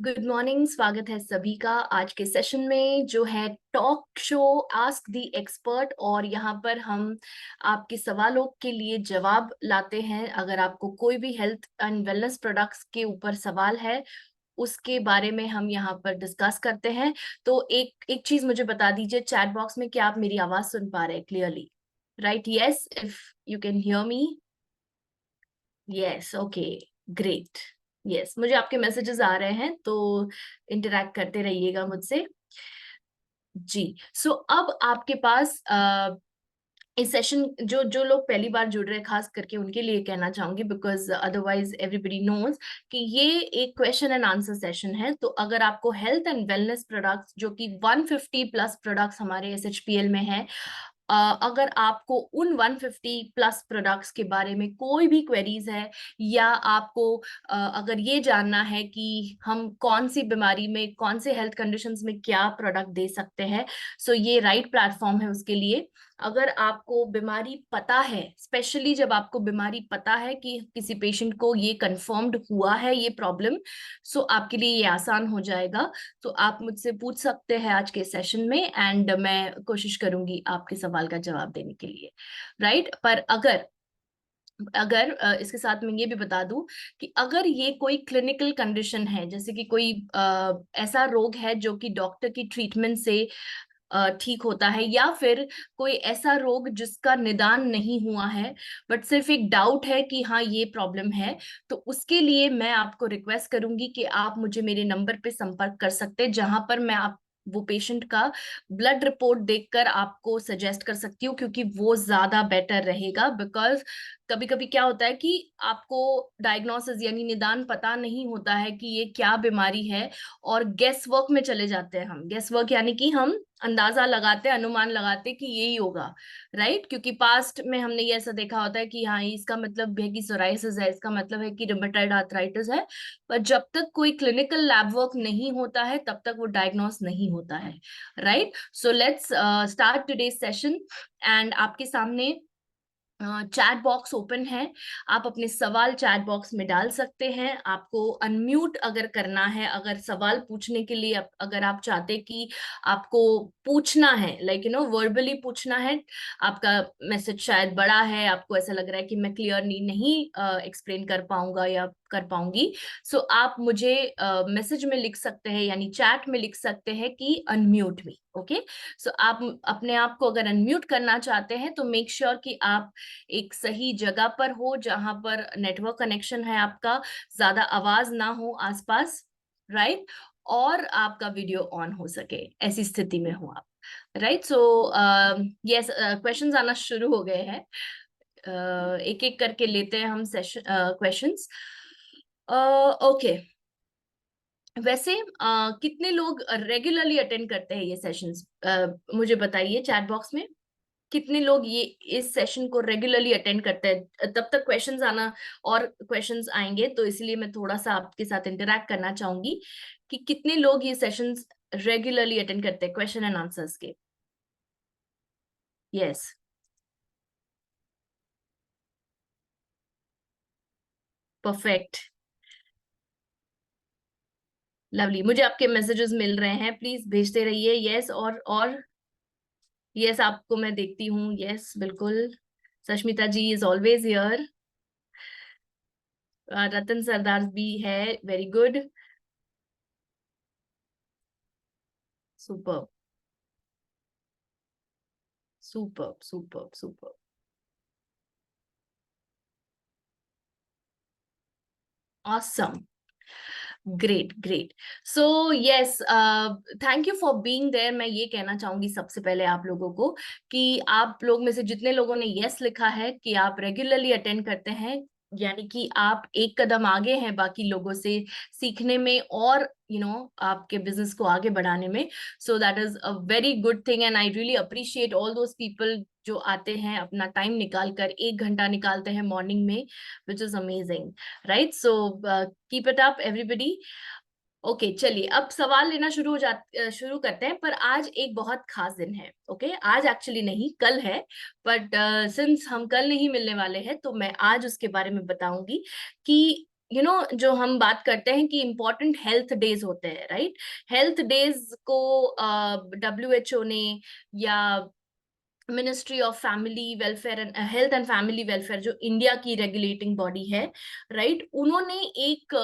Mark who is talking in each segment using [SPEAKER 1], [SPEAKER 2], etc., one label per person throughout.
[SPEAKER 1] Good morning. स्वागत है सभी का आज के सेशन में जो है talk show ask the expert. और यहाँ पर हम आपके सवालों के लिए जवाब लाते हैं। अगर आपको कोई भी हेल्थ एंड वेलनेस प्रोडक्ट्स के ऊपर सवाल है उसके बारे में हम यहाँ पर डिस्कस करते हैं। तो एक एक चीज मुझे बता दीजिए चैट बॉक्स में, क्या आप मेरी आवाज सुन पा रहे हैं clearly? Right, yes, if you can hear me. Yes, okay, great. Yes, मुझे आपके मैसेजेस आ रहे हैं, तो इंटरैक्ट करते रहिएगा मुझसे। जी। सो अब आपके पास इस सेशन जो जो लोग पहली बार जुड़ रहे हैं खास करके उनके लिए कहना चाहूंगी, बिकॉज अदरवाइज एवरीबडी नोज कि ये एक क्वेश्चन एंड आंसर सेशन है। तो अगर आपको हेल्थ एंड वेलनेस प्रोडक्ट्स जो कि 150 प्लस प्रोडक्ट्स हमारे एसएचपीएल में है, अगर आपको उन 150 प्लस प्रोडक्ट्स के बारे में कोई भी क्वेरीज है, या आपको अगर ये जानना है कि हम कौन सी बीमारी में कौन से हेल्थ कंडीशंस में क्या प्रोडक्ट दे सकते हैं, सो ये राइट प्लेटफॉर्म है उसके लिए। अगर आपको बीमारी पता है, स्पेशली जब आपको बीमारी पता है कि किसी पेशेंट को ये कंफर्म्ड हुआ है ये प्रॉब्लम, सो आपके लिए ये आसान हो जाएगा। तो आप मुझसे पूछ सकते हैं आज के सेशन में, एंड मैं कोशिश करूंगी आपके सवाल का जवाब देने के लिए। राइट, पर अगर अगर इसके साथ मैं ये भी बता दूं कि अगर ये कोई क्लिनिकल कंडीशन है, जैसे कि कोई ऐसा रोग है जो कि डॉक्टर की ट्रीटमेंट से ठीक होता है, या फिर कोई ऐसा रोग जिसका निदान नहीं हुआ है बट सिर्फ एक डाउट है कि हाँ ये प्रॉब्लम है, तो उसके लिए मैं आपको रिक्वेस्ट करूंगी कि आप मुझे मेरे नंबर पे संपर्क कर सकते हैं, जहां पर मैं आप वो पेशेंट का ब्लड रिपोर्ट देखकर आपको सजेस्ट कर सकती हूँ, क्योंकि वो ज्यादा बेटर रहेगा। बिकॉज कभी कभी क्या होता है कि आपको डायग्नोसिस यानी निदान पता नहीं होता है कि ये क्या बीमारी है, और गेस वर्क में चले जाते हैं हम। गेस वर्क यानी कि हम अंदाजा लगाते, अनुमान लगाते कि यही होगा। राइट, क्योंकि पास्ट में हमने ये ऐसा देखा होता है कि हाँ इसका मतलब है कि सोराइसिस है, इसका मतलब है कि रुमेटॉइड आर्थराइटिस है। पर जब तक कोई क्लिनिकल लैब वर्क नहीं होता है तब तक वो डायग्नोस नहीं होता है। Right, so let's start today session. And आपके सामने चैट बॉक्स ओपन है। आप अपने सवाल चैट बॉक्स में डाल सकते हैं। आपको अनम्यूट अगर करना है, अगर सवाल पूछने के लिए अगर आप चाहते कि आपको पूछना है, लाइक वर्बली पूछना है, आपका मैसेज शायद बड़ा है, आपको ऐसा लग रहा है कि मैं क्लियरली नहीं एक्सप्लेन कर पाऊंगा या कर पाऊंगी, सो आप मुझे मैसेज में लिख सकते हैं, यानी चैट में लिख सकते हैं कि अनम्यूट मी। ओके, सो आप अपने आप को अगर अनम्यूट करना चाहते हैं तो मेक श्योर कि आप एक सही जगह पर हो, जहां पर नेटवर्क कनेक्शन है आपका, ज्यादा आवाज ना हो आसपास। राइट, और आपका वीडियो ऑन हो सके, ऐसी स्थिति में हो आप। राइट, सो यस, क्वेश्चंस आना शुरू हो गए हैं। एक एक करके लेते हैं हम सेशन क्वेश्चंस। ओके, वैसे कितने लोग रेगुलरली अटेंड करते हैं ये सेशंस? मुझे बताइए चैट बॉक्स में कितने लोग ये इस सेशन को रेगुलरली अटेंड करते हैं। तब तक क्वेश्चंस आना और क्वेश्चंस आएंगे, तो इसलिए मैं थोड़ा सा आपके साथ इंटरेक्ट करना चाहूंगी कि कितने लोग ये सेशंस रेगुलरली अटेंड करते हैं क्वेश्चन एंड आंसर्स के। Yes, perfect, lovely. मुझे आपके मैसेजेस मिल रहे हैं, प्लीज भेजते रहिए। यस, और यस, आपको मैं देखती हूँ। यस, बिल्कुल। Sushmita ji is always here. Ratan Sardar भी है, very good, super, super, super, super, awesome, great, great. So yes, thank you for being there. मैं ये कहना चाहूंगी सबसे पहले आप लोगों को कि आप लोग में से जितने लोगों ने यस लिखा है कि आप रेगुलरली अटेंड करते हैं, यानी कि आप एक कदम आगे हैं बाकी लोगों से सीखने में, और आपके बिजनेस को आगे बढ़ाने में। So that is a very good thing, and I really appreciate all those people जो आते हैं, अपना टाइम निकाल कर 1 घंटा निकालते हैं मॉर्निंग में, which is amazing. Right, so keep it up everybody. Okay, चलिए अब सवाल लेना शुरू करते हैं। पर आज एक बहुत खास दिन है। ओके, आज एक्चुअली नहीं, कल है, बट सिंस हम कल नहीं मिलने वाले हैं तो मैं आज उसके बारे में बताऊंगी कि जो हम बात करते हैं कि इम्पोर्टेंट हेल्थ डेज होते हैं, राइट? हेल्थ डेज को WHO ने या ministry of family welfare and health and family welfare, जो इंडिया की रेगुलेटिंग बॉडी है, राइट, उन्होंने एक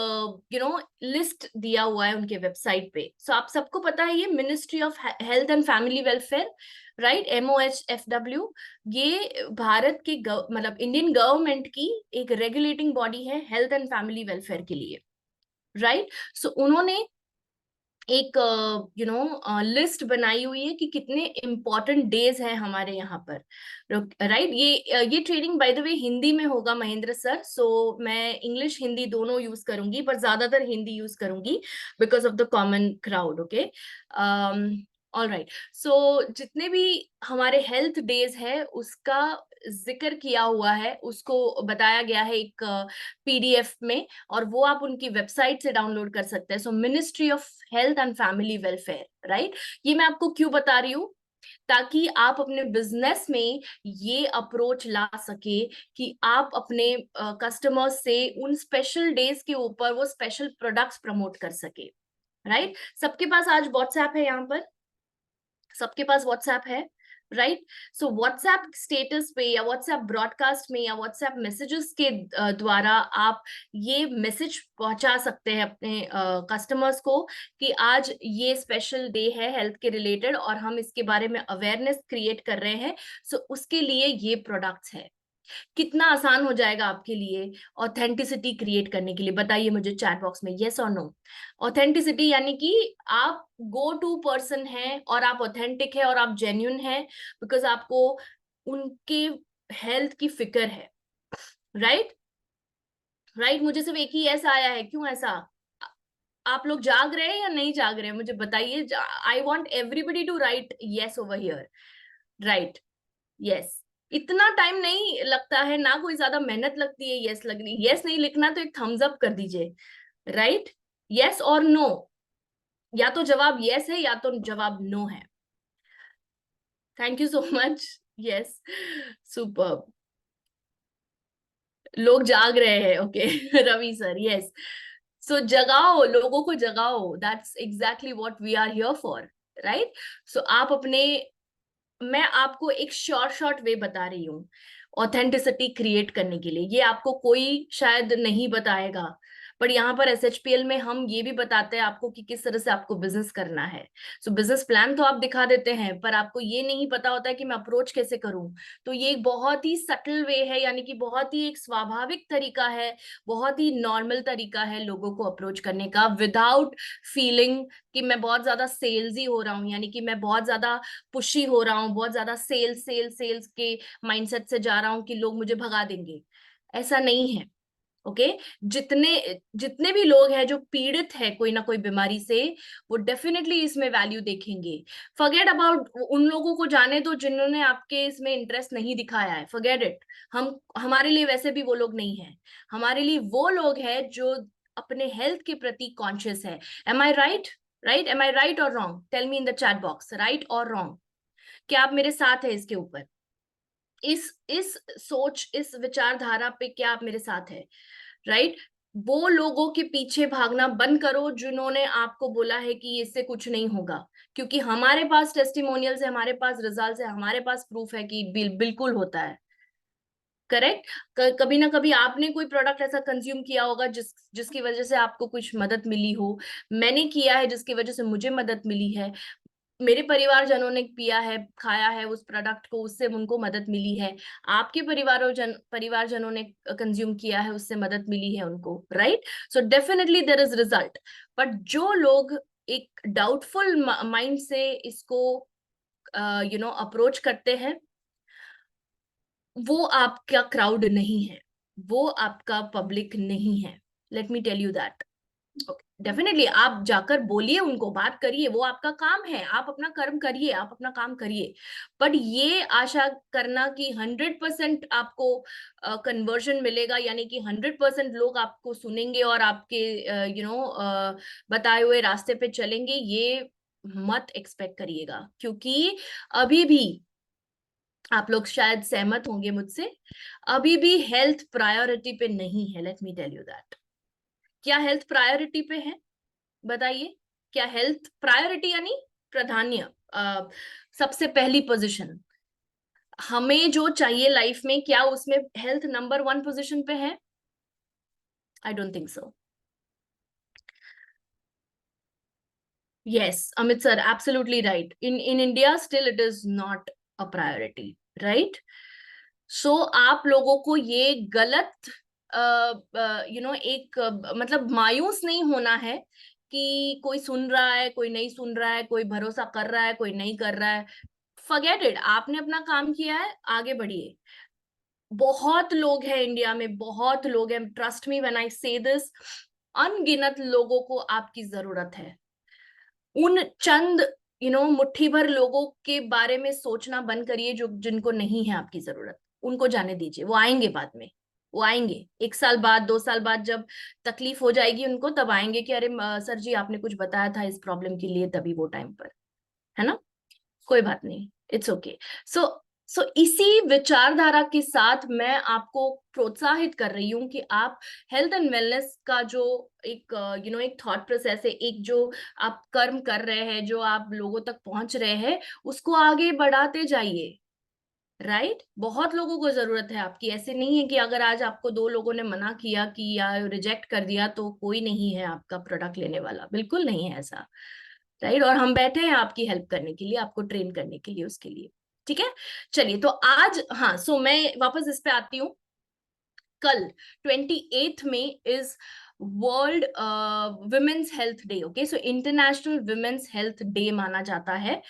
[SPEAKER 1] लिस्ट दिया हुआ है उनके वेबसाइट पे। सो आप सबको पता है ये ministry of health and family welfare, right, MOHFW, ये भारत के मतलब इंडियन गवर्नमेंट की एक रेगुलेटिंग बॉडी है हेल्थ एंड फैमिली वेलफेयर के लिए, राइट। सो उन्होंने एक लिस्ट बनाई हुई है कि कितने इम्पोर्टेंट डेज हैं हमारे यहाँ पर, राइट। ये training by the way Hindi में होगा महेंद्र सर, सो मैं इंग्लिश हिंदी दोनों यूज करूंगी, पर ज्यादातर हिंदी यूज करूंगी because of the common crowd, okay. All right. So जितने भी हमारे हेल्थ डेज है उसका जिक्र किया हुआ है, उसको बताया गया है एक PDF में, और वो आप उनकी वेबसाइट से डाउनलोड कर सकते हैं। सो ministry of health and family welfare, right. ये मैं आपको क्यों बता रही हूँ, ताकि आप अपने बिजनेस में ये अप्रोच ला सके कि आप अपने कस्टमर्स से उन स्पेशल डेज के ऊपर वो स्पेशल प्रोडक्ट्स प्रमोट कर सके, राइट। सबके पास आज व्हाट्सएप है, यहाँ पर सबके पास व्हाट्सएप है, राइट। सो व्हाट्सएप स्टेटस पे या व्हाट्सएप ब्रॉडकास्ट में या व्हाट्सएप मैसेजेस के द्वारा आप ये मैसेज पहुंचा सकते हैं अपने कस्टमर्स को कि आज ये स्पेशल डे है हेल्थ के रिलेटेड और हम इसके बारे में अवेयरनेस क्रिएट कर रहे हैं। सो उसके लिए ये प्रोडक्ट्स है। कितना आसान हो जाएगा आपके लिए ऑथेंटिसिटी क्रिएट करने के लिए, बताइए मुझे चैट बॉक्स में, यस और नो। ऑथेंटिसिटी यानी कि आप गो टू पर्सन हैं और आप ऑथेंटिक है और आप जेन्युइन है बिकॉज आपको उनके हेल्थ की फिक्र है, राइट, राइट। मुझे सिर्फ एक ही ऐसा आया है, क्यों ऐसा? आप लोग जाग रहे हैं या नहीं जाग रहे हैं, मुझे बताइए। I want everybody to write yes over here, right, yes. इतना टाइम नहीं लगता है ना, कोई ज्यादा मेहनत लगती है यस लगनी। यस नहीं लिखना तो एक थम्स अप कर दीजिए, राइट। यस और नो, या तो जवाब यस है या तो जवाब नो है। Thank you so much, yes, super. लोग जाग रहे हैं, okay. Ravi sir, yes. So जगाओ, लोगों को जगाओ, that's exactly what we are here for, right. So आप अपने, मैं आपको एक शॉर्ट शॉर्ट वे बता रही हूँ ऑथेंटिसिटी क्रिएट करने के लिए। ये आपको कोई शायद नहीं बताएगा, पर यहाँ पर SHPL में हम ये भी बताते हैं आपको कि किस तरह से आपको बिजनेस करना है। सो बिजनेस प्लान तो आप दिखा देते हैं, पर आपको ये नहीं पता होता है कि मैं अप्रोच कैसे करूं। तो ये एक बहुत ही सटल वे है, यानी कि बहुत ही एक स्वाभाविक तरीका है, बहुत ही नॉर्मल तरीका है लोगों को अप्रोच करने का, विदाउट फीलिंग कि मैं बहुत ज्यादा सेल्सी हो रहा हूँ, यानी कि मैं बहुत ज्यादा पुशी हो रहा हूँ, बहुत ज्यादा सेल्स सेल्स सेल्स के माइंडसेट से जा रहा हूँ कि लोग मुझे भगा देंगे। ऐसा नहीं है, ओके। जितने जितने भी लोग हैं जो पीड़ित है कोई ना कोई बीमारी से, वो डेफिनेटली इसमें वैल्यू देखेंगे। फॉरगेट अबाउट उन लोगों को, जाने दो जिन्होंने आपके इसमें इंटरेस्ट नहीं दिखाया है, फॉरगेट इट। हम, हमारे लिए वैसे भी वो लोग नहीं है, हमारे लिए वो लोग हैं जो अपने हेल्थ के प्रति कॉन्शियस है। Am I right? Right, am I right और wrong? Tell me in the chat box, right और रॉन्ग। क्या आप मेरे साथ है इसके ऊपर? इस सोच, इस विचारधारा पे क्या आप मेरे साथ है, राइट? वो लोगों के पीछे भागना बंद करो जिन्होंने आपको बोला है कि इससे कुछ नहीं होगा, क्योंकि हमारे पास टेस्टिमोनियल्स है, हमारे पास रिजल्ट्स है, हमारे पास प्रूफ है कि बिल्कुल होता है, करेक्ट। कभी ना कभी आपने कोई प्रोडक्ट ऐसा कंज्यूम किया होगा जिसकी वजह से आपको कुछ मदद मिली हो। मैंने किया है जिसकी वजह से मुझे मदद मिली है। मेरे परिवारजनों ने पिया है, खाया है उस प्रोडक्ट को, उससे उनको मदद मिली है। आपके परिवारजनों ने कंज्यूम किया है, उससे मदद मिली है उनको, right. So definitely there is result. But जो लोग एक डाउटफुल माइंड से इसको अप्रोच करते हैं, वो आपका क्राउड नहीं है, वो आपका पब्लिक नहीं है। Let me tell you that. Definitely आप जाकर बोलिए, उनको बात करिए, वो आपका काम है, आप अपना कर्म करिए, आप अपना काम करिए। बट ये आशा करना कि 100% आपको कन्वर्जन मिलेगा, यानी कि 100% लोग आपको सुनेंगे और आपके बताए हुए रास्ते पे चलेंगे, ये मत एक्सपेक्ट करिएगा। क्योंकि अभी भी, आप लोग शायद सहमत होंगे मुझसे, अभी भी हेल्थ प्रायोरिटी पे नहीं है, let me tell you that. क्या हेल्थ प्रायोरिटी पे है? बताइए, क्या हेल्थ प्रायोरिटी यानी प्राधान्य, सबसे पहली पोजीशन हमें जो चाहिए लाइफ में, क्या उसमें हेल्थ नंबर 1 पोजीशन पे है? I don't think so. Yes, Amit sir, absolutely right. In India, still it is not a priority, right? So आप लोगों को ये गलत एक मतलब मायूस नहीं होना है कि कोई सुन रहा है, कोई नहीं सुन रहा है, कोई भरोसा कर रहा है, कोई नहीं कर रहा है. फॉरगेट इट, आपने अपना काम किया है, आगे बढ़िए. बहुत लोग हैं इंडिया में, बहुत लोग हैं, ट्रस्ट मी व्हेन आई से दिस. अनगिनत लोगों को आपकी जरूरत है. उन चंद मुट्ठी भर लोगों के बारे में सोचना बंद करिए जो जिनको नहीं है आपकी जरूरत. उनको जाने दीजिए, वो आएंगे बाद में. वो आएंगे 1 साल बाद, 2 साल बाद, जब तकलीफ हो जाएगी उनको, तब आएंगे कि अरे सर जी आपने कुछ बताया था इस प्रॉब्लम के लिए, तभी वो टाइम पर, है ना. कोई बात नहीं, इट्स ओके. सो सो इसी विचारधारा के साथ मैं आपको प्रोत्साहित कर रही हूँ कि आप हेल्थ एंड वेलनेस का जो एक एक थॉट प्रोसेस है, एक जो आप कर्म कर रहे हैं, जो आप लोगों तक पहुंच रहे हैं, उसको आगे बढ़ाते जाइए. राइट, बहुत लोगों को जरूरत है आपकी. ऐसे नहीं है कि अगर आज आपको 2 लोगों ने मना किया कि या रिजेक्ट कर दिया तो कोई नहीं है आपका प्रोडक्ट लेने वाला. बिल्कुल नहीं है ऐसा. राइट, और हम बैठे हैं आपकी हेल्प करने के लिए, आपको ट्रेन करने के लिए, उसके लिए. ठीक है, चलिए. तो आज, हाँ, सो मैं वापस इस पे आती हूँ. कल 28 में is world women's health day. Okay, so international women's health day माना जाता है.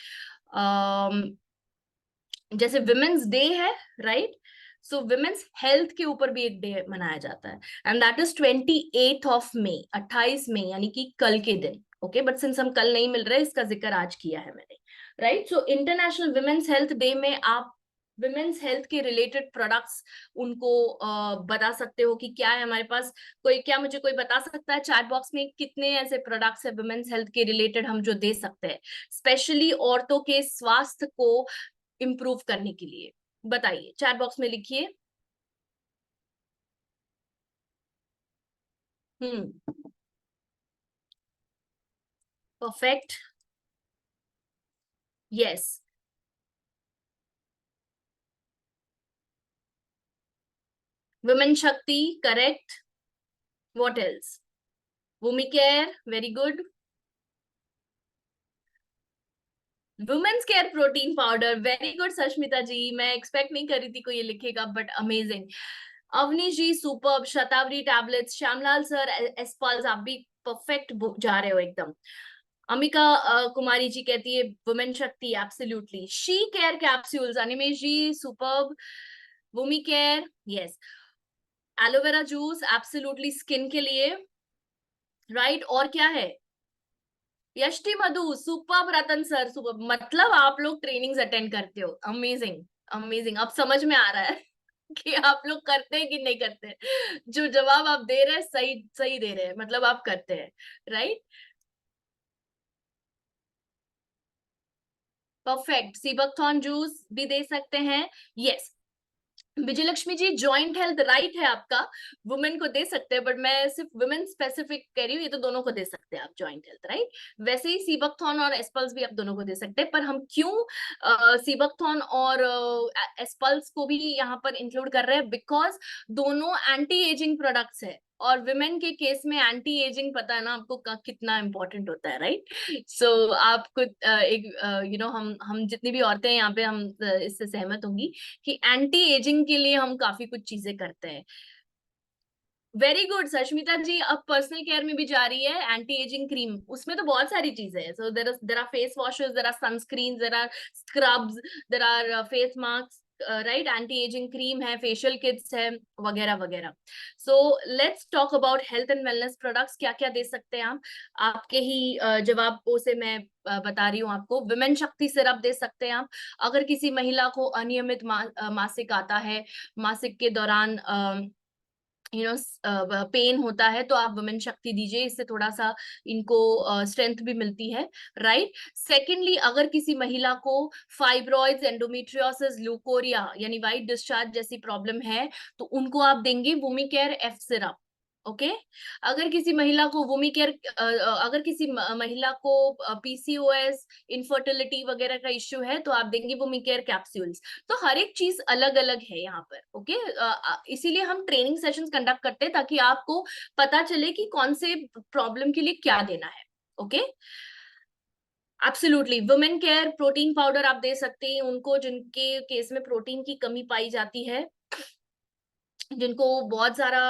[SPEAKER 1] जैसे विमेन्स डे है, राइट, सो विमेन्स हेल्थ के ऊपर भी एक डे मनाया जाता है. And that is 28 May, 28 May, यानी कि कल के दिन. ओके, बट सिंस हम कल नहीं मिल रहे, इसका जिक्र आज किया है मैंने. Right, so international women's health day में आप विमेन्स हेल्थ के रिलेटेड प्रोडक्ट्स उनको बता सकते हो कि क्या है हमारे पास. क्या मुझे कोई बता सकता है चैट बॉक्स में कितने ऐसे प्रोडक्ट्स है विमेन्स हेल्थ के रिलेटेड हम जो दे सकते हैं, स्पेशली औरतों के स्वास्थ्य को इम्प्रूव करने के लिए? बताइए, चैट बॉक्स में लिखिए. Hmm. Perfect. Yes. Women Shakti, correct. What else? Womi care, very good. Women's care protein powder, very good Sashmita ji. मैं एक्सपेक्ट नहीं कर रही थी कोई ये लिखेगा, but amazing. Avni ji superb. Shatavari tablets. Shyamlal sir, एस्पल्स, आप भी परफेक्ट जा रहे हो एकदम. अमिका कुमारी जी कहती है women Shakti, absolutely. She care capsules, Animesh ji superb. वुमी care, yes. Aloe vera juice, absolutely skin के लिए, राइट. और क्या है? यष्टि मधु, सुपर्ब. Ratan sir superb. मतलब आप लोग ट्रेनिंग्स अटेंड करते हो. Amazing, amazing. अब समझ में आ रहा है कि आप लोग करते हैं कि नहीं करते. जो जवाब आप दे रहे हैं, सही सही दे रहे हैं, मतलब आप करते हैं. Right, perfect. सीबकथॉर्न जूस भी दे सकते हैं. यस. विजय Lakshmi ji, joint health right है आपका, वुमेन को दे सकते हैं, बट मैं सिर्फ वुमेन स्पेसिफिक कह रही हूँ. ये तो दोनों को दे सकते हैं आप, जॉइंट हेल्थ, राइट. वैसे ही सीबकथॉर्न और एस्पल्स भी आप दोनों को दे सकते हैं, पर हम क्यों सीबकथॉर्न और एस्पल्स को भी यहाँ पर इंक्लूड कर रहे हैं? बिकॉज दोनों एंटी एजिंग प्रोडक्ट्स है, और विमेन के केस में एंटी एजिंग, पता है ना आपको कितना इंपॉर्टेंट होता है, राइट. सो आपको एक हम जितनी भी औरतें हैं यहाँ पे, हम इससे सहमत होंगी कि एंटी एजिंग के लिए हम काफी कुछ चीजें करते हैं. वेरी गुड सष्मिता जी. अब पर्सनल केयर में भी जा रही है एंटी एजिंग क्रीम. उसमें तो बहुत सारी चीजें हैं. So there are face washes, there are sunscreen, there are scrubs, there are face mask, right. Anti aging cream है, फेशियल किट्स है, वगैरह वगैरह. So let's talk about health and wellness products. क्या क्या दे सकते हैं आप? आपके ही जवाबों से मैं बता रही हूँ आपको. विमेन शक्ति सिरप दे सकते हैं आप. अगर किसी महिला को अनियमित मासिक आता है, मासिक के दौरान पेन होता है, तो आप वुमेन शक्ति दीजिए. इससे थोड़ा सा इनको स्ट्रेंथ भी मिलती है, राइट. सेकेंडली, अगर किसी महिला को फाइब्रॉइड्स, एंडोमेट्रियोसिस, ल्यूकोरिया यानी वाइट डिस्चार्ज जैसी प्रॉब्लम है, तो उनको आप देंगे वुमी केयर एफ सिरप. ओके अगर किसी महिला को वुमी केयर, अगर किसी महिला को पीसीओएस, इनफर्टिलिटी वगैरह का इश्यू है तो आप देंगे वुमी केयर कैप्सूल्स। तो हर एक चीज अलग अलग है यहाँ पर। ओके इसीलिए हम ट्रेनिंग सेशंस कंडक्ट करते हैं ताकि आपको पता चले कि कौन से प्रॉब्लम के लिए क्या देना है। Okay absolutely women care protein powder आप दे सकते हैं उनको जिनके केस में प्रोटीन की कमी पाई जाती है, जिनको बहुत सारा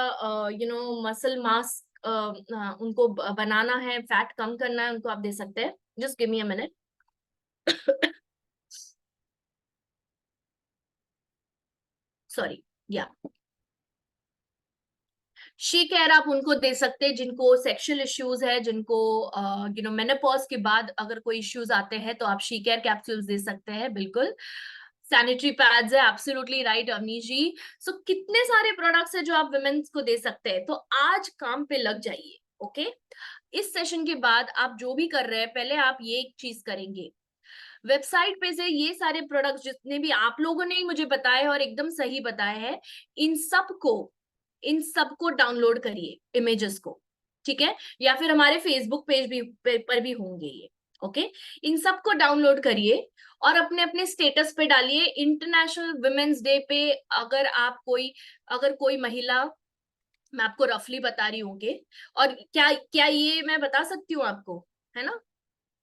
[SPEAKER 1] मसल मास उनको बनाना है, फैट कम करना है, उनको आप दे सकते हैं। Just give me a minute. Sorry या शी केयर आप उनको दे सकते हैं जिनको सेक्सुअल इश्यूज है, जिनको मेनोपॉज के बाद अगर कोई इश्यूज आते हैं तो आप शी केयर कैप्सूल्स दे सकते हैं। बिल्कुल सैनिटरी पैड्स है, एब्सोल्युटली राइट अवनीश जी। सो कितने सारे प्रोडक्ट्स है जो आप वुमेन्स को दे सकते हैं। तो आज काम पे लग जाइए। ओके इस सेशन के बाद आप जो भी कर रहे हैं पहले आप ये एक चीज करेंगे, वेबसाइट पे से ये सारे प्रोडक्ट्स जितने भी आप लोगों ने मुझे बताए और एकदम सही बताए हैं, इन सबको डाउनलोड करिए इमेजेस को। ठीक है या फिर हमारे फेसबुक पेज भी पर भी होंगे ये। ओके इन सबको डाउनलोड करिए और अपने अपने स्टेटस पे डालिए इंटरनेशनल वुमेन्स डे पे। अगर कोई महिला, मैं आपको रफली बता रही हूँ कि, और क्या क्या ये मैं बता सकती हूँ आपको, है ना,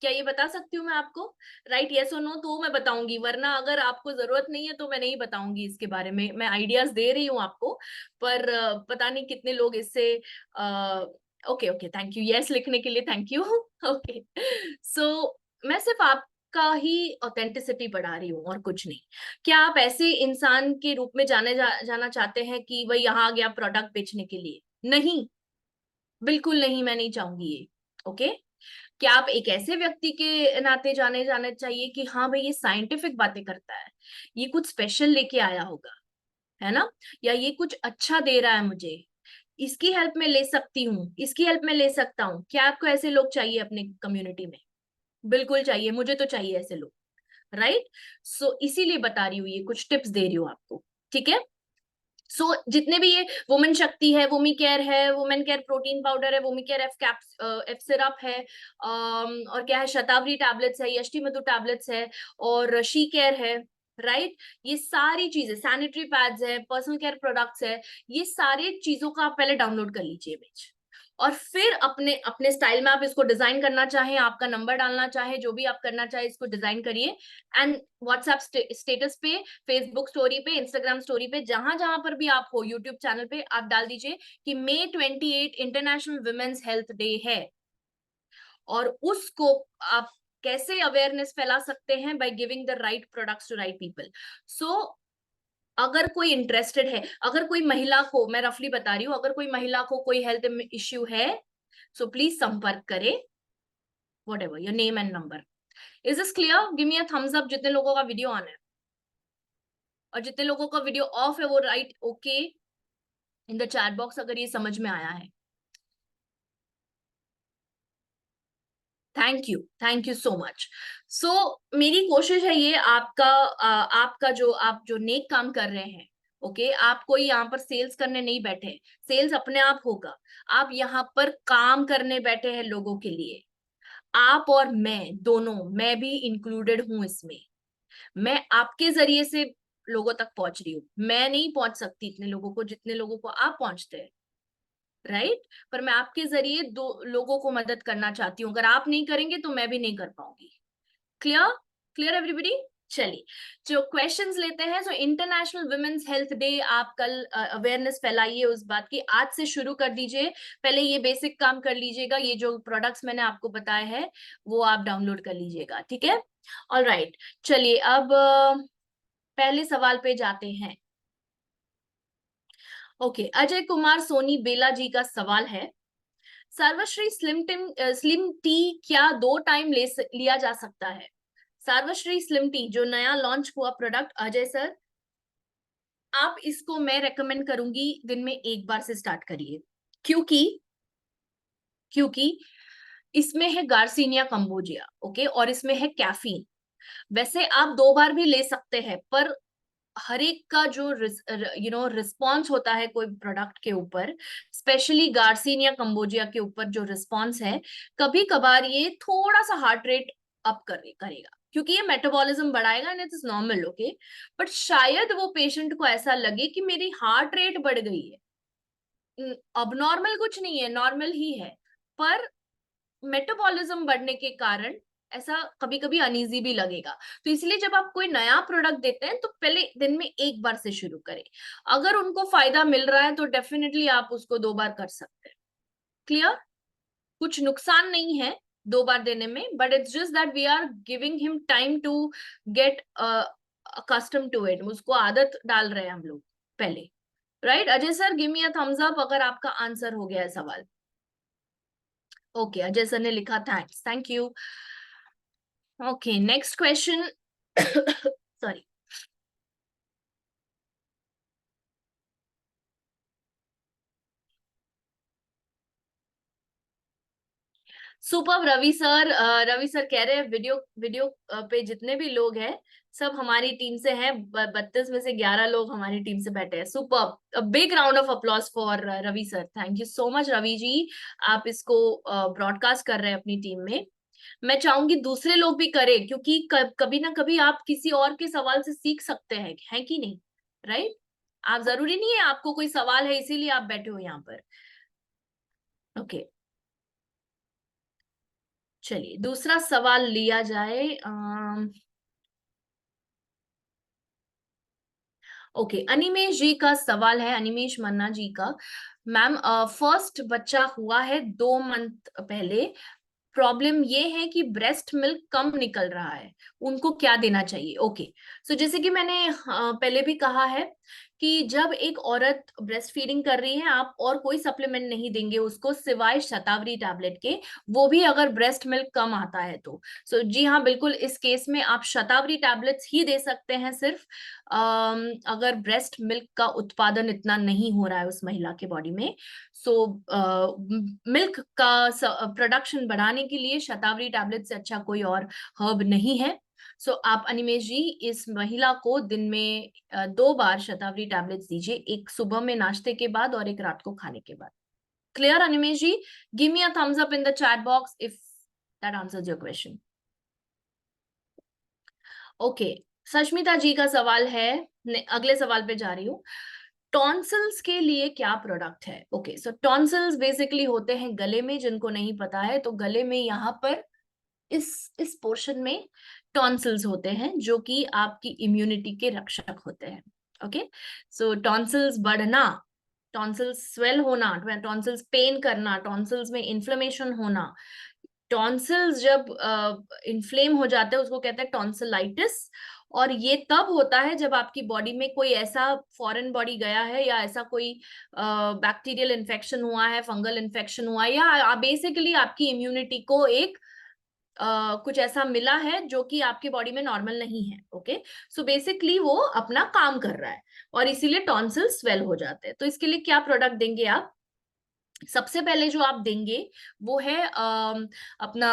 [SPEAKER 1] क्या ये बता सकती हूँ मैं आपको, राइट यस और नो तो मैं बताऊंगी, वरना अगर आपको जरूरत नहीं है तो मैं नहीं बताऊंगी इसके बारे में। मैं आइडियाज दे रही हूँ आपको, पर पता नहीं कितने लोग इससे okay okay thank you yes लिखने के लिए थैंक यू। ओके सो मैं सिर्फ आपका ही ऑथेंटिसिटी बढ़ा रही हूँ और कुछ नहीं। क्या आप ऐसे इंसान के रूप में जाना चाहते हैं कि वही यहाँ आ गया प्रोडक्ट बेचने के लिए? नहीं, बिल्कुल नहीं, मैं नहीं चाहूंगी ये। ओके क्या आप एक ऐसे व्यक्ति के नाते जाने जाने चाहिए कि हाँ भाई ये साइंटिफिक बातें करता है, ये कुछ स्पेशल लेके आया होगा, है ना, या ये कुछ अच्छा दे रहा है मुझे, इसकी हेल्प में ले सकती हूँ, इसकी हेल्प में ले सकता हूँ। क्या आपको ऐसे लोग चाहिए अपने कम्युनिटी में? बिल्कुल चाहिए, मुझे तो चाहिए ऐसे लोग, राइट। सो इसीलिए बता रही हूँ, ये कुछ टिप्स दे रही हूँ आपको। ठीक है जितने भी ये वुमेन शक्ति है, वुमी केयर है, वुमेन केयर प्रोटीन पाउडर है, वुमी केयर एफ सिरप है, और क्या है, शतावरी टैबलेट्स है, यष्टि मधु टैबलेट्स है, और शी केयर है, राइट। ये सारी चीजें, सैनिटरी पैड्स है, पर्सनल केयर प्रोडक्ट्स है, ये सारी चीजों का आप पहले डाउनलोड कर लीजिए इमेज, और फिर अपने अपने स्टाइल में आप इसको डिजाइन करना चाहे, आपका नंबर डालना चाहे, जो भी आप करना चाहे इसको डिजाइन करिए। एंड व्हाट्सएप स्टेटस पे, फेसबुक स्टोरी पे, इंस्टाग्राम स्टोरी पे, जहां जहां पर भी आप हो, यूट्यूब चैनल पे आप डाल दीजिए कि May 28 international women's health day है। और उसको आप कैसे अवेयरनेस फैला सकते हैं? By giving the right products to right people. So अगर कोई इंटरेस्टेड है, अगर कोई महिला को, मैं रफली बता रही हूँ, अगर कोई महिला को कोई हेल्थ इश्यू है सो प्लीज संपर्क करें, what ever your name and number. Is this clear? Give me a thumbs up जितने लोगों का वीडियो ऑन है, और जितने लोगों का वीडियो ऑफ है वो right okay in the chat box अगर ये समझ में आया है। Thank you so much. So मेरी कोशिश है ये आपका जो आप जो नेक काम कर रहे हैं, ओके आप कोई यहाँ पर सेल्स करने नहीं बैठे, सेल्स अपने आप होगा। आप यहाँ पर काम करने बैठे हैं लोगों के लिए, आप और मैं दोनों, मैं भी इंक्लूडेड हूं इसमें। मैं आपके जरिए से लोगों तक पहुंच रही हूँ, मैं नहीं पहुंच सकती इतने लोगों को जितने लोगों को आप पहुंचते हैं, राइट। पर मैं आपके जरिए दो लोगों को मदद करना चाहती हूँ, अगर आप नहीं करेंगे तो मैं भी नहीं कर पाऊंगी। क्लियर? Clear everybody? चलिए जो क्वेश्चंस लेते हैं। सो इंटरनेशनल वुमेन्स हेल्थ डे, आप कल अवेयरनेस फैलाइए उस बात की, आज से शुरू कर दीजिए। पहले ये बेसिक काम कर लीजिएगा, ये जो प्रोडक्ट्स मैंने आपको बताए हैं वो आप डाउनलोड कर लीजिएगा, ठीक है। ऑल राइट चलिए अब पहले सवाल पे जाते हैं। ओके अजय कुमार सोनी बेला जी का सवाल है, सर्वश्री स्लिम टी क्या 2 टाइम लिया जा सकता है? सर्वश्री स्लिम टी जो नया लॉन्च हुआ प्रोडक्ट, अजय सर आप इसको मैं रेकमेंड करूंगी दिन में एक बार से स्टार्ट करिए, क्योंकि क्योंकि इसमें है गार्सिनिया कंबोजिया, ओके, और इसमें है कैफीन। वैसे आप 2 बार भी ले सकते हैं, पर हर एक का जो रिस्पॉन्स होता है कोई प्रोडक्ट के ऊपर, स्पेशली गार्सिनिया कंबोजिया के ऊपर जो रिस्पॉन्स है, कभी कभार ये थोड़ा सा हार्ट रेट अप करेगा, क्योंकि ये मेटाबॉलिज्म बढ़ाएगा and it is normal, okay. But शायद वो पेशेंट को ऐसा लगे कि मेरी हार्ट रेट बढ़ गई है, अब नॉर्मल कुछ नहीं है, नॉर्मल ही है, पर मेटाबॉलिज्म बढ़ने के कारण ऐसा कभी कभी अनईजी भी लगेगा। तो इसलिए जब आप कोई नया प्रोडक्ट देते हैं तो पहले दिन में एक बार से शुरू करें। अगर उनको फायदा मिल रहा है तो डेफिनेटली आप उसको 2 बार कर सकते हैं। क्लियर? कुछ नुकसान नहीं है 2 बार देने में, but it's just that we are giving him time to get accustom to it, उसको आदत डाल रहे हैं हम लोग पहले। Right Ajay sir, give me a thumbs up अगर आपका आंसर हो गया है सवाल। ओके, अजय सर ने लिखा thanks, thank you. Okay, next question. Sorry. Super Ravi sir, Ravi sir कह रहे हैं वीडियो वीडियो पे जितने भी लोग हैं सब हमारी टीम से हैं, 32 में से 11 लोग हमारी टीम से बैठे हैं। Super, big round of applause for Ravi sir, thank you so much Ravi ji. आप इसको ब्रॉडकास्ट कर रहे हैं अपनी टीम में। मैं चाहूंगी दूसरे लोग भी करें, क्योंकि कभी ना कभी आप किसी और के सवाल से सीख सकते हैं, है कि नहीं? राइट? आप जरूरी नहीं है आपको कोई सवाल है इसीलिए आप बैठे हो यहाँ पर। ओके, चलिए दूसरा सवाल लिया जाए। ओके, अनिमेश जी का सवाल है, अनिमेश मन्ना जी का। मैम, फर्स्ट बच्चा हुआ है 2 मंथ पहले, प्रॉब्लम ये है कि ब्रेस्ट मिल्क कम निकल रहा है, उनको क्या देना चाहिए? ओके, सो जैसे कि मैंने पहले भी कहा है कि जब एक औरत ब्रेस्ट फीडिंग कर रही है, आप और कोई सप्लीमेंट नहीं देंगे उसको सिवाय शतावरी टैबलेट के, वो भी अगर ब्रेस्ट मिल्क कम आता है तो। जी हाँ, बिल्कुल, इस केस में आप शतावरी टैबलेट्स ही दे सकते हैं सिर्फ, अगर ब्रेस्ट मिल्क का उत्पादन इतना नहीं हो रहा है उस महिला के बॉडी में। सो मिल्क का प्रोडक्शन बढ़ाने के लिए शतावरी टैबलेट से अच्छा कोई और हर्ब नहीं है। आप अनिमेश जी इस महिला को दिन में 2 बार शतावरी टैबलेट्स दीजिए, एक सुबह में नाश्ते के बाद और एक रात को खाने के बाद। Clear Animesh ji? Give me a thumbs up in the chat box if that answers your question. Okay, Sashmita ji का सवाल है, अगले सवाल पे जा रही हूँ। टॉन्सिल्स के लिए क्या प्रोडक्ट है? ओके, सो टॉन्सिल्स बेसिकली होते हैं गले में, जिनको नहीं पता है तो गले में यहाँ पर इस पोर्शन में टॉन्सिल्स होते हैं जो कि आपकी इम्यूनिटी के रक्षक होते हैं। ओके, सो टॉन्सिल्स बढ़ना, टॉन्सिल्स स्वेल होना, टॉन्सिल्स पेन करना, टॉन्सिल्स में इन्फ्लेमेशन होना, टॉन्सिल्स जब इन्फ्लेम हो जाते हैं उसको कहते हैं टॉन्सिलाइटिस। और ये तब होता है जब आपकी बॉडी में कोई ऐसा फॉरेन बॉडी गया है या ऐसा कोई बैक्टीरियल इन्फेक्शन हुआ है, फंगल इन्फेक्शन हुआ है, या बेसिकली आपकी इम्यूनिटी को एक कुछ ऐसा मिला है जो कि आपकी बॉडी में नॉर्मल नहीं है। ओके, सो बेसिकली वो अपना काम कर रहा है और इसीलिए टॉन्सिल स्वेल हो जाते हैं। तो इसके लिए क्या प्रोडक्ट देंगे आप? सबसे पहले जो आप देंगे वो है अपना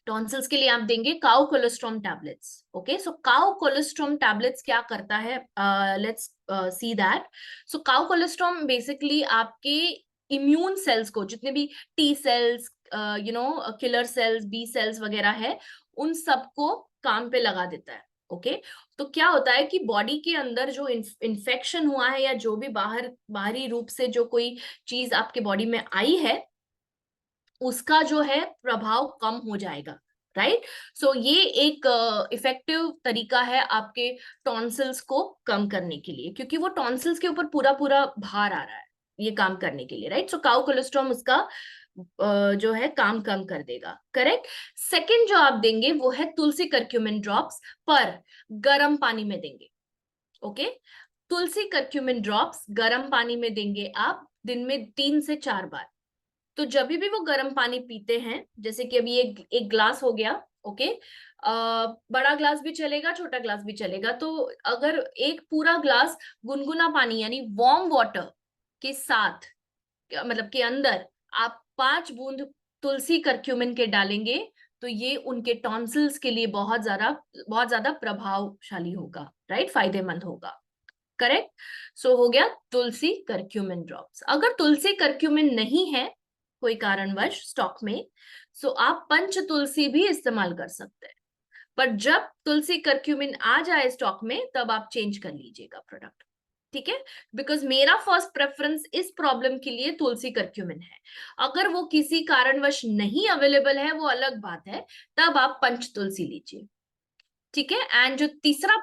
[SPEAKER 1] टॉन्सिल्स के लिए आप देंगे cow colostrum tablets. Okay, so cow colostrum tablets क्या करता है, let's see that. So cow colostrum basically आपके इम्यून सेल्स को, जितने भी T cells, killer cells, B cells वगैरह है, उन सबको काम पे लगा देता है। ओके, तो क्या होता है कि बॉडी के अंदर जो इन्फेक्शन हुआ है या जो भी बाहरी रूप से जो कोई चीज आपके बॉडी में आई है, उसका जो है प्रभाव कम हो जाएगा। राइट? ये एक इफेक्टिव तरीका है आपके टॉन्सिल्स को कम करने के लिए, क्योंकि वो टॉन्सिल्स के ऊपर पूरा पूरा भार आ रहा है ये काम करने के लिए। राइट? काउ कोलेस्ट्रॉम उसका जो है काम कम कर देगा। करेक्ट? सेकंड जो आप देंगे वो है तुलसी करक्यूमिन ड्रॉप्स, पर गर्म पानी में देंगे। ओके, तुलसी करक्यूमिन ड्रॉप्स गर्म पानी में देंगे आप दिन में 3 से 4 बार। तो जब भी वो गर्म पानी पीते हैं, जैसे कि अभी एक ग्लास हो गया, ओके, बड़ा ग्लास भी चलेगा, छोटा ग्लास भी चलेगा, तो अगर एक पूरा ग्लास गुनगुना पानी यानी वार्म वाटर के साथ, मतलब के अंदर आप 5 बूंद तुलसी करक्यूमिन के डालेंगे, तो ये उनके टॉन्सिल्स के लिए बहुत ज्यादा प्रभावशाली होगा, राइट, फायदेमंद होगा। करेक्ट। सो हो गया तुलसी करक्यूमिन ड्रॉप्स। अगर तुलसी करक्यूमिन नहीं है कोई कारणवश स्टॉक में, सो आप पंच तुलसी भी इस्तेमाल कर सकते हैं, पर जब तुलसी करक्यूमिन आ जाए स्टॉक में तब आप चेंज कर लीजिएगा प्रोडक्ट, ठीक है। बिकॉज मेरा फर्स्ट प्रेफरेंस इस प्रॉब्लम के लिए तुलसी करक्यूमिन है। अगर वो किसी कारणवश नहीं अवेलेबल है वो अलग बात है, तब आप पंच तुलसी लीजिए, ठीक है। एंड जो तीसरा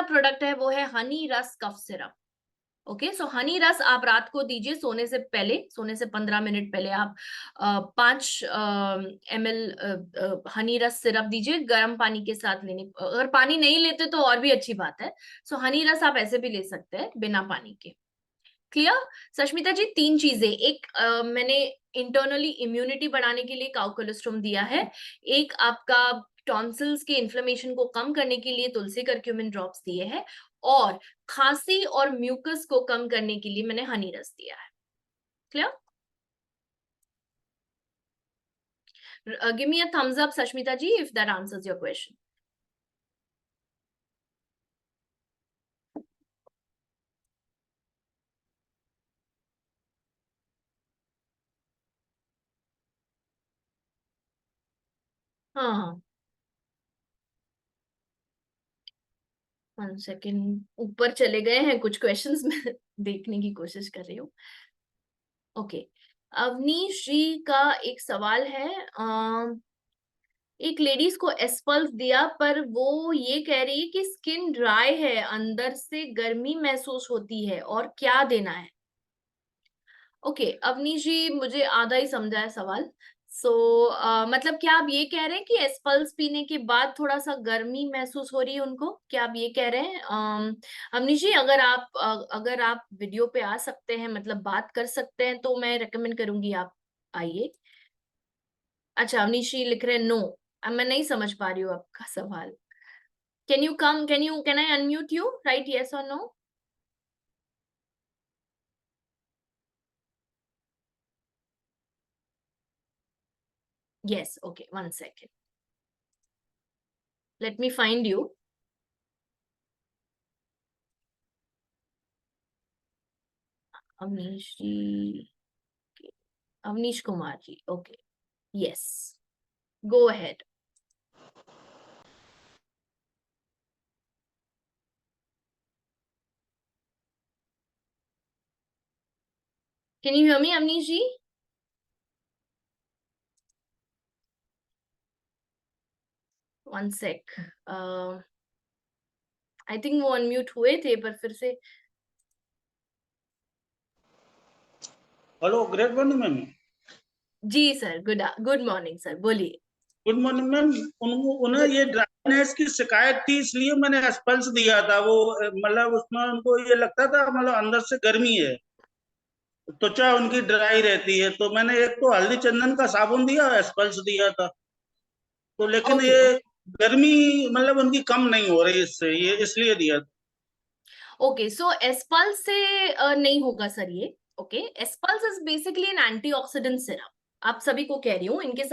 [SPEAKER 1] प्रोडक्ट है वो है हनी रस कफ सिरप। ओके, सो हनी रस आप रात को दीजिए सोने से पहले, सोने से 15 मिनट पहले आप 5 ml हनी रस सिरप दीजिए गर्म पानी के साथ लेने। अगर पानी नहीं लेते तो और भी अच्छी बात है। सो हनी रस आप ऐसे भी ले सकते हैं बिना पानी के। क्लियर सष्मिता जी? 3 चीजें, एक मैंने इंटरनली इम्यूनिटी बढ़ाने के लिए काउ कोलेस्ट्रॉम दिया है, एक आपका टॉन्सिल्स के इन्फ्लेमेशन को कम करने के लिए तुलसी करक्यूमिन ड्रॉप्स दिए हैं, और खांसी और म्यूकस को कम करने के लिए मैंने हनी रस दिया है। Clear? Give me a thumbs up Sashmita ji if that answers your question. हाँ हाँ, 1 सेकेंड, ऊपर चले गए हैं कुछ क्वेश्चंस में देखने की कोशिश कर रही हूँ। ओके, अवनीश जी का एक सवाल है, एक लेडीज को एस्पल्स दिया पर वो ये कह रही है कि स्किन ड्राई है, अंदर से गर्मी महसूस होती है, और क्या देना है? ओके अवनीश जी, मुझे आधा ही समझा है सवाल। सो मतलब क्या आप ये कह रहे हैं कि एस्पल्स पीने के बाद थोड़ा सा गर्मी महसूस हो रही है उनको, क्या आप ये कह रहे हैं? अवनीश जी, अगर आप वीडियो पे आ सकते हैं, मतलब बात कर सकते हैं, तो मैं रेकमेंड करूंगी आप आइए। अच्छा, अवनीश जी लिख रहे हैं नो। अब मैं नहीं समझ पा रही हूँ आपका सवाल। Can I unmute you, right, yes और no? Yes, okay, 1 second, let me find you. Avnish ji, Avnish Kumar ji, okay, yes, go ahead. Can you hear me Avnish ji? 1 sec, I think वो अनम्यूट हुए थे पर फिर से।
[SPEAKER 2] Hello, great morning ma'am.
[SPEAKER 1] जी सर, गुड मॉर्निंग सर, बोलिए।
[SPEAKER 2] Good morning ma'am. उन्हें
[SPEAKER 1] good.
[SPEAKER 2] ये ड्राइनेस की शिकायत थी, इसलिए मैंने एस्पल्स दिया था। वो मतलब उसमें उनको ये लगता था मतलब अंदर से गर्मी है, त्वचा उनकी ड्राई रहती है, तो मैंने एक तो हल्दी चंदन का साबुन दिया, एस्पल्स दिया था। तो लेकिन
[SPEAKER 1] ओके,
[SPEAKER 2] ये गर्मी मतलब उनकी कम नहीं हो रही इससे, ये इसलिए दिया था।
[SPEAKER 1] ओके, सो एस्पल्स से नहीं होगा सर ये। ओके, एस्पल्स is basically an antioxidant syrup. आप सभी को कह रही हूँ, इनका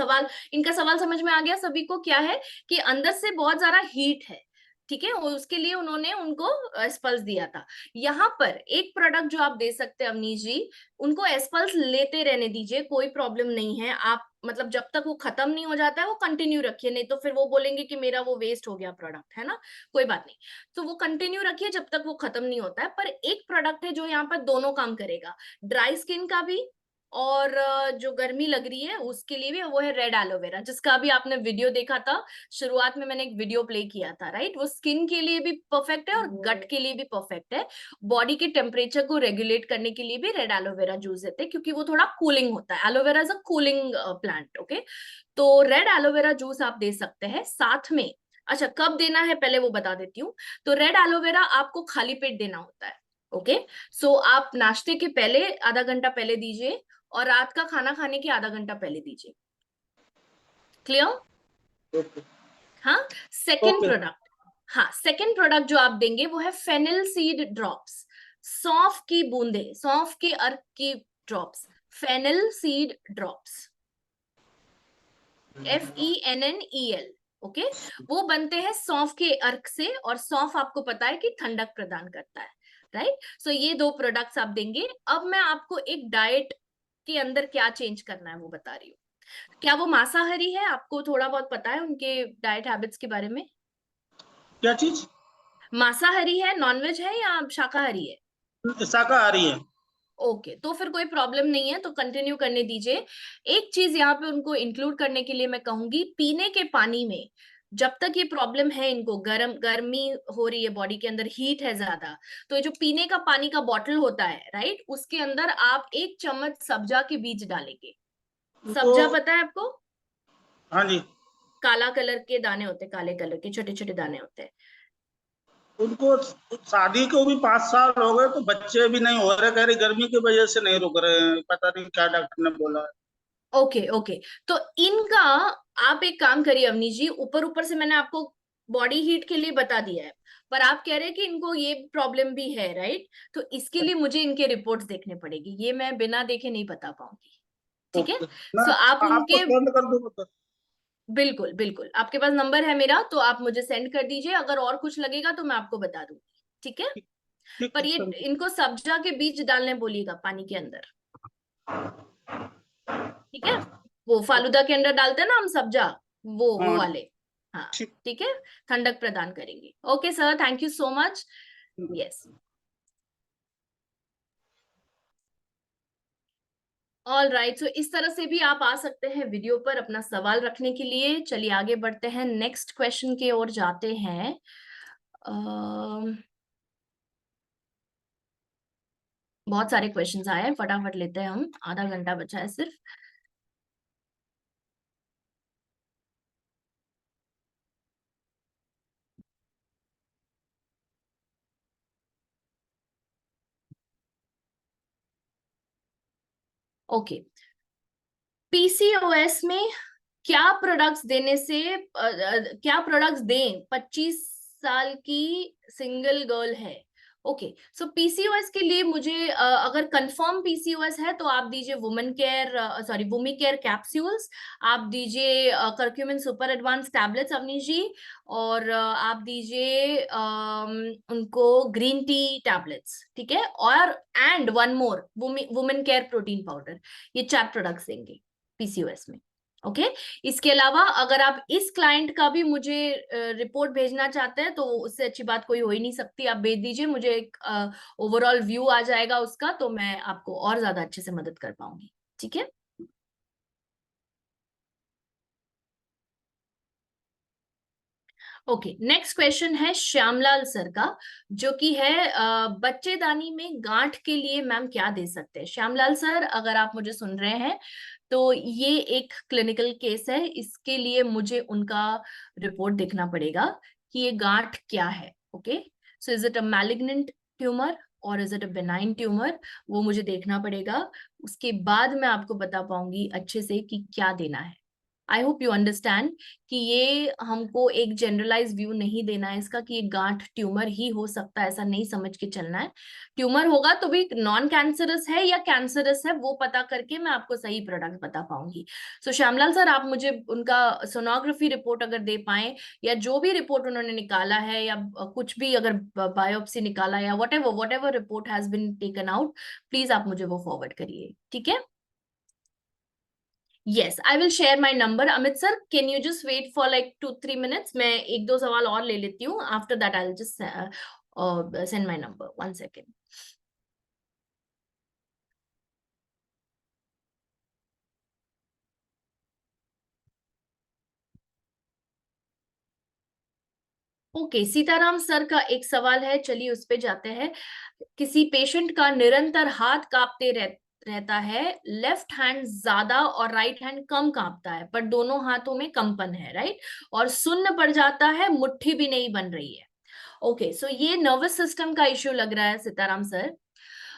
[SPEAKER 1] सवाल समझ में आ गया सभी को, क्या है कि अंदर से बहुत ज्यादा हीट है, ठीक है, और उसके लिए उन्होंने उनको एस्पल्स दिया था। यहाँ पर एक प्रोडक्ट जो आप दे सकते हैं अवनीश जी, उनको एस्पल्स लेते रहने दीजिए, कोई प्रॉब्लम नहीं है। आप मतलब जब तक वो खत्म नहीं हो जाता है वो कंटिन्यू रखिए, नहीं तो फिर वो बोलेंगे कि मेरा वो वेस्ट हो गया प्रोडक्ट, है ना। कोई बात नहीं, तो वो कंटिन्यू रखिए जब तक वो खत्म नहीं होता है। पर एक प्रोडक्ट है जो यहाँ पर दोनों काम करेगा, ड्राई स्किन का भी और जो गर्मी लग रही है उसके लिए भी, वो है रेड एलोवेरा, जिसका भी आपने वीडियो देखा था। शुरुआत में मैंने एक वीडियो प्ले किया था, राइट। वो स्किन के लिए भी परफेक्ट है और गट के लिए भी परफेक्ट है। बॉडी के टेम्परेचर को रेगुलेट करने के लिए भी रेड एलोवेरा जूस देते हैं, क्योंकि वो थोड़ा कूलिंग होता है। Aloe vera is a cooling plant, okay. तो रेड एलोवेरा जूस आप दे सकते हैं साथ में। अच्छा, कब देना है पहले वो बता देती हूँ। तो रेड एलोवेरा आपको खाली पेट देना होता है, ओके। सो आप नाश्ते के पहले आधा घंटा पहले दीजिए, और रात का खाना खाने के आधा घंटा पहले दीजिए। क्लियर?
[SPEAKER 2] ओके।
[SPEAKER 1] हाँ। Second
[SPEAKER 2] okay.
[SPEAKER 1] प्रोडक्ट, हाँ, सेकेंड प्रोडक्ट जो आप देंगे वो है फेनिल सीड ड्रॉप्स, सौंफ की बूंदे, सौंफ के अर्क की drops, fennel seed drops. FENNEL, okay. वो बनते हैं सौंफ के अर्क से, और सौंफ आपको पता है कि ठंडक प्रदान करता है, राइट। सो ये दो प्रोडक्ट्स आप देंगे। अब मैं आपको एक डाइट के अंदर क्या चेंज करना है वो बता रही हूँ। क्या वो मांसाहारी है? आपको थोड़ा बहुत पता है उनके डाइट हैबिट्स के बारे में?
[SPEAKER 2] क्या चीज?
[SPEAKER 1] मांसाहारी है, नॉनवेज है, या शाकाहारी है?
[SPEAKER 2] शाकाहारी है।
[SPEAKER 1] ओके, तो फिर कोई प्रॉब्लम नहीं है, तो कंटिन्यू करने दीजिए। एक चीज यहाँ पे उनको इंक्लूड करने के लिए मैं कहूंगी, पीने के पानी में जब तक ये प्रॉब्लम है, इनको गर्मी हो रही है, बॉडी के अंदर हीट है ज्यादा, तो ये जो पीने का पानी का बॉटल होता है, राइट, उसके अंदर आप 1 चम्मच सब्जा के बीज डालेंगे।
[SPEAKER 2] उनको।
[SPEAKER 1] सब्जा पता है आपको?
[SPEAKER 2] हाँ जी।
[SPEAKER 1] काला कलर के दाने होते हैं, काले कलर के छोटे छोटे दाने होते हैं।
[SPEAKER 2] उनको शादी को भी 5 साल हो गए, तो बच्चे भी नहीं हो रहे, कह रही गर्मी की वजह से नहीं रुक रहे हैं, पता नहीं क्या डॉक्टर ने बोला है।
[SPEAKER 1] ओके ओके, तो इनका आप एक काम करिए अवनी जी, ऊपर ऊपर से मैंने आपको बॉडी हीट के लिए बता दिया है, पर आप कह रहे हैं कि इनको ये प्रॉब्लम भी है, राइट। तो इसके लिए मुझे इनके रिपोर्ट्स देखने पड़ेगी, ये मैं बिना देखे नहीं बता पाऊंगी, ठीक है।
[SPEAKER 2] ओके। मैं
[SPEAKER 1] सो आप
[SPEAKER 2] आपको
[SPEAKER 1] उनके,
[SPEAKER 2] सेंड कर दूँ तो?
[SPEAKER 1] बिल्कुल बिल्कुल, आपके पास नंबर है मेरा, तो आप मुझे सेंड कर दीजिए, अगर और कुछ लगेगा तो मैं आपको बता दूंगी, ठीक है।
[SPEAKER 2] ठीक। ठीक
[SPEAKER 1] पर
[SPEAKER 2] है,
[SPEAKER 1] ये
[SPEAKER 2] thank you।
[SPEAKER 1] इनको सब्जा के बीज डालने बोलिएगा पानी के अंदर, ठीक है। वो फालूदा के अंदर डालते हैं ना हम सब्जा, वो
[SPEAKER 2] हाँ।
[SPEAKER 1] वाले। हाँ,
[SPEAKER 2] ठीक।
[SPEAKER 1] ठीक है। ठंडक प्रदान करेंगे। Okay sir, thank you so much. Yes. All right, so इस तरह से भी आप आ सकते हैं वीडियो पर अपना सवाल रखने के लिए। चलिए आगे बढ़ते हैं, नेक्स्ट क्वेश्चन की ओर जाते हैं। बहुत सारे क्वेश्चंस आए हैं, फटाफट लेते हैं, हम आधा घंटा बचा है सिर्फ। ओके, पीसीओएस में क्या प्रोडक्ट्स देने से क्या प्रोडक्ट्स दें 25 साल की सिंगल गर्ल है? ओके, सो पीसीओएस के लिए मुझे अगर कंफर्म पीसीओएस है तो आप दीजिए women care, sorry womi care capsules, आप दीजिए curcumin super advance tablets Avnish ji, और आप दीजिए उनको ग्रीन टी टैबलेट्स, ठीक है, और and one more women care protein powder. ये 4 प्रोडक्ट्स देंगे पीसीओएस में, ओके। इसके अलावा अगर आप इस क्लाइंट का भी मुझे रिपोर्ट भेजना चाहते हैं तो उससे अच्छी बात कोई हो ही नहीं सकती, आप भेज दीजिए, मुझे एक ओवरऑल व्यू आ जाएगा उसका, तो मैं आपको और ज्यादा अच्छे से मदद कर पाऊंगी, ठीक है। ओके, नेक्स्ट क्वेश्चन है श्यामलाल सर का, जो कि है बच्चेदानी में गांठ के लिए मैम क्या दे सकते हैं? श्यामलाल सर, अगर आप मुझे सुन रहे हैं तो ये एक क्लिनिकल केस है, इसके लिए मुझे उनका रिपोर्ट देखना पड़ेगा कि ये गांठ क्या है, okay. So is it a malignant tumour और is it a benign tumour, वो मुझे देखना पड़ेगा। उसके बाद मैं आपको बता पाऊंगी अच्छे से कि क्या देना है। आई होप यू अंडरस्टैंड कि ये हमको एक जनरलाइज व्यू नहीं देना है इसका कि ये गांठ ट्यूमर ही हो सकता है, ऐसा नहीं समझ के चलना है। ट्यूमर होगा तो भी नॉन कैंसरस है या कैंसरस है, वो पता करके मैं आपको सही प्रोडक्ट बता पाऊंगी। सो श्यामलाल सर, आप मुझे उनका सोनोग्राफी रिपोर्ट अगर दे पाए, या जो भी रिपोर्ट उन्होंने निकाला है, या कुछ भी अगर बायोप्सी निकाला, या what ever report has been taken out, please आप मुझे वो फॉरवर्ड करिए, ठीक है। Yes, I will share my number. Amit sir, can you just wait for like 2-3 minutes? मैं एक दो सवाल और ले लेती हूँ. After that, I'll just send my number. 1 second. Okay, Sitaram sir का एक सवाल है, चलिए उस पे जाते हैं। किसी पेशेंट का निरंतर हाथ कांपते रहता है, लेफ्ट हैंड ज्यादा और राइट हैंड कम कांपता है, पर दोनों हाथों में कंपन है, राइट, और सुन्न पड़ जाता है, मुट्ठी भी नहीं बन रही है। ओके, सो ये नर्वस सिस्टम का इश्यू लग रहा है सीताराम सर।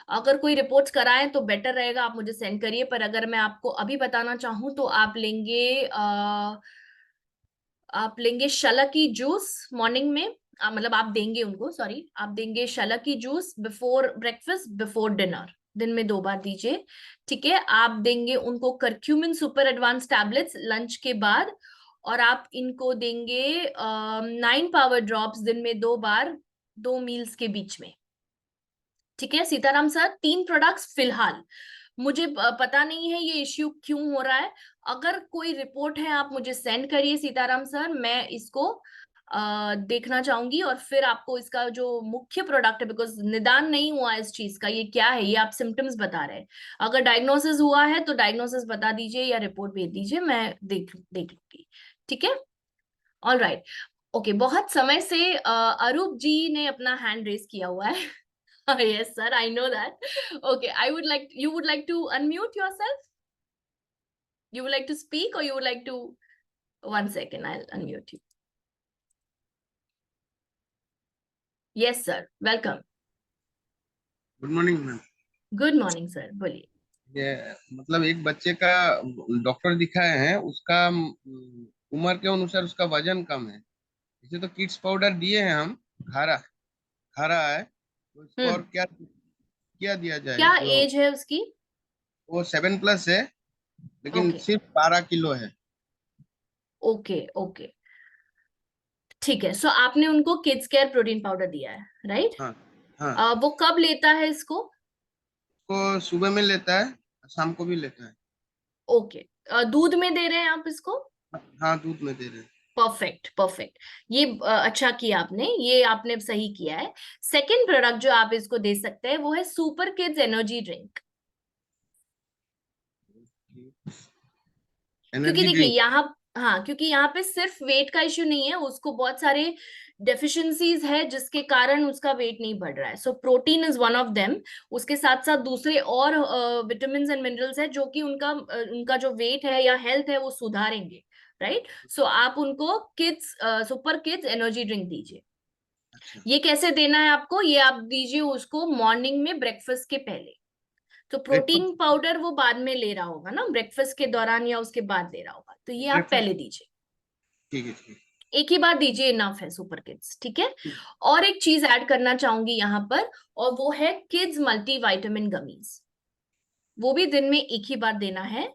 [SPEAKER 1] अगर कोई रिपोर्ट्स कराएं तो बेटर रहेगा, आप मुझे सेंड करिए, पर अगर मैं आपको अभी बताना चाहूँ तो आप लेंगे शला की जूस मॉर्निंग में, मतलब आप देंगे उनको, सॉरी, आप देंगे शला की juice before breakfast, before dinner, दिन में 2 बार दीजिए। ठीक है, आप देंगे उनको curcumin super advance tablets lunch के बाद, और आप इनको देंगे 9 पावर ड्रॉप्स दिन में 2 बार, 2 मील्स के बीच में। ठीक है सीताराम सर, 3 प्रोडक्ट्स फिलहाल। मुझे पता नहीं है ये इश्यू क्यों हो रहा है। अगर कोई रिपोर्ट है आप मुझे सेंड करिए सीताराम सर, मैं इसको देखना चाहूंगी, और फिर आपको इसका जो मुख्य प्रोडक्ट है, बिकॉज निदान नहीं हुआ इस चीज का, ये क्या है, ये आप सिम्टम्स बता रहे हैं। अगर डायग्नोसिस हुआ है तो डायग्नोसिस बता दीजिए या रिपोर्ट भेज दीजिए, मैं देख लूंगी। ठीक है, ऑल राइट। ओके, बहुत समय से अरूप जी ने अपना हैंड रेस किया हुआ है। Yes, sir, I know that. Okay, you would like to unmute yourself? You would like to speak, or you would like to, 1 second, I'll unmute you. Yes, sir, welcome.
[SPEAKER 3] Good morning ma'am.
[SPEAKER 1] Good morning, sir, बोलिए।
[SPEAKER 3] ये मतलब एक बच्चे का doctor दिखाए हैं, उसका उम्र के अनुसार उसका वजन कम है। इसे तो किड्स पाउडर दिए हैं हम, खा रहा है, तो इसको और क्या क्या दिया जाए?
[SPEAKER 1] क्या
[SPEAKER 3] जो
[SPEAKER 1] एज है उसकी?
[SPEAKER 3] वो 7+ है, लेकिन
[SPEAKER 1] ओके,
[SPEAKER 3] सिर्फ 12 किलो है।
[SPEAKER 1] ओके, ओके, ठीक है। सो आपने उनको किड्स केयर प्रोटीन पाउडर दिया है, राइट?
[SPEAKER 3] हाँ हाँ।
[SPEAKER 1] वो कब लेता है इसको?
[SPEAKER 3] वो सुबह में लेता है, शाम को भी लेता है।
[SPEAKER 1] ओके, दूध में दे रहे हैं आप इसको?
[SPEAKER 3] हाँ, दूध में दे रहे हैं।
[SPEAKER 1] Perfect, perfect. ये अच्छा किया आपने, ये आपने सही किया है। सेकंड प्रोडक्ट जो आप इसको दे सकते हैं वो है सुपर किड्स एनर्जी ड्रिंक। क्योंकि
[SPEAKER 3] एनर्जी
[SPEAKER 1] देखिए
[SPEAKER 3] ड्रिंक।
[SPEAKER 1] यहाँ, हाँ, क्योंकि यहाँ पे सिर्फ वेट का इश्यू नहीं है, उसको बहुत सारे डेफिशिएंसीज है जिसके कारण उसका वेट नहीं बढ़ रहा है। So protein is one of them. उसके साथ साथ दूसरे और विटामिन एंड मिनरल्स है जो कि उनका जो वेट है या हेल्थ है वो सुधारेंगे, राइट? सो आप उनको kids super kids energy drink दीजिए।
[SPEAKER 3] अच्छा।
[SPEAKER 1] ये कैसे देना है आपको, ये आप दीजिए उसको मॉर्निंग में ब्रेकफास्ट के पहले। तो प्रोटीन
[SPEAKER 3] ब्रेकफास्ट।
[SPEAKER 1] पाउडर वो बाद में ले रहा होगा ना, ब्रेकफास्ट के दौरान या उसके बाद ले रहा होगा, तो ये आप
[SPEAKER 3] ब्रेकफास्ट।
[SPEAKER 1] पहले दीजिए।
[SPEAKER 3] ठीक है, ठीक
[SPEAKER 1] एक ही बार दीजिए, इनफ है सुपर किड्स। ठीक है,
[SPEAKER 3] है।
[SPEAKER 1] और एक चीज ऐड करना चाहूंगी यहाँ पर, और वो है किड्स मल्टी वाइटामिन गमीज। वो भी दिन में एक ही बार देना है,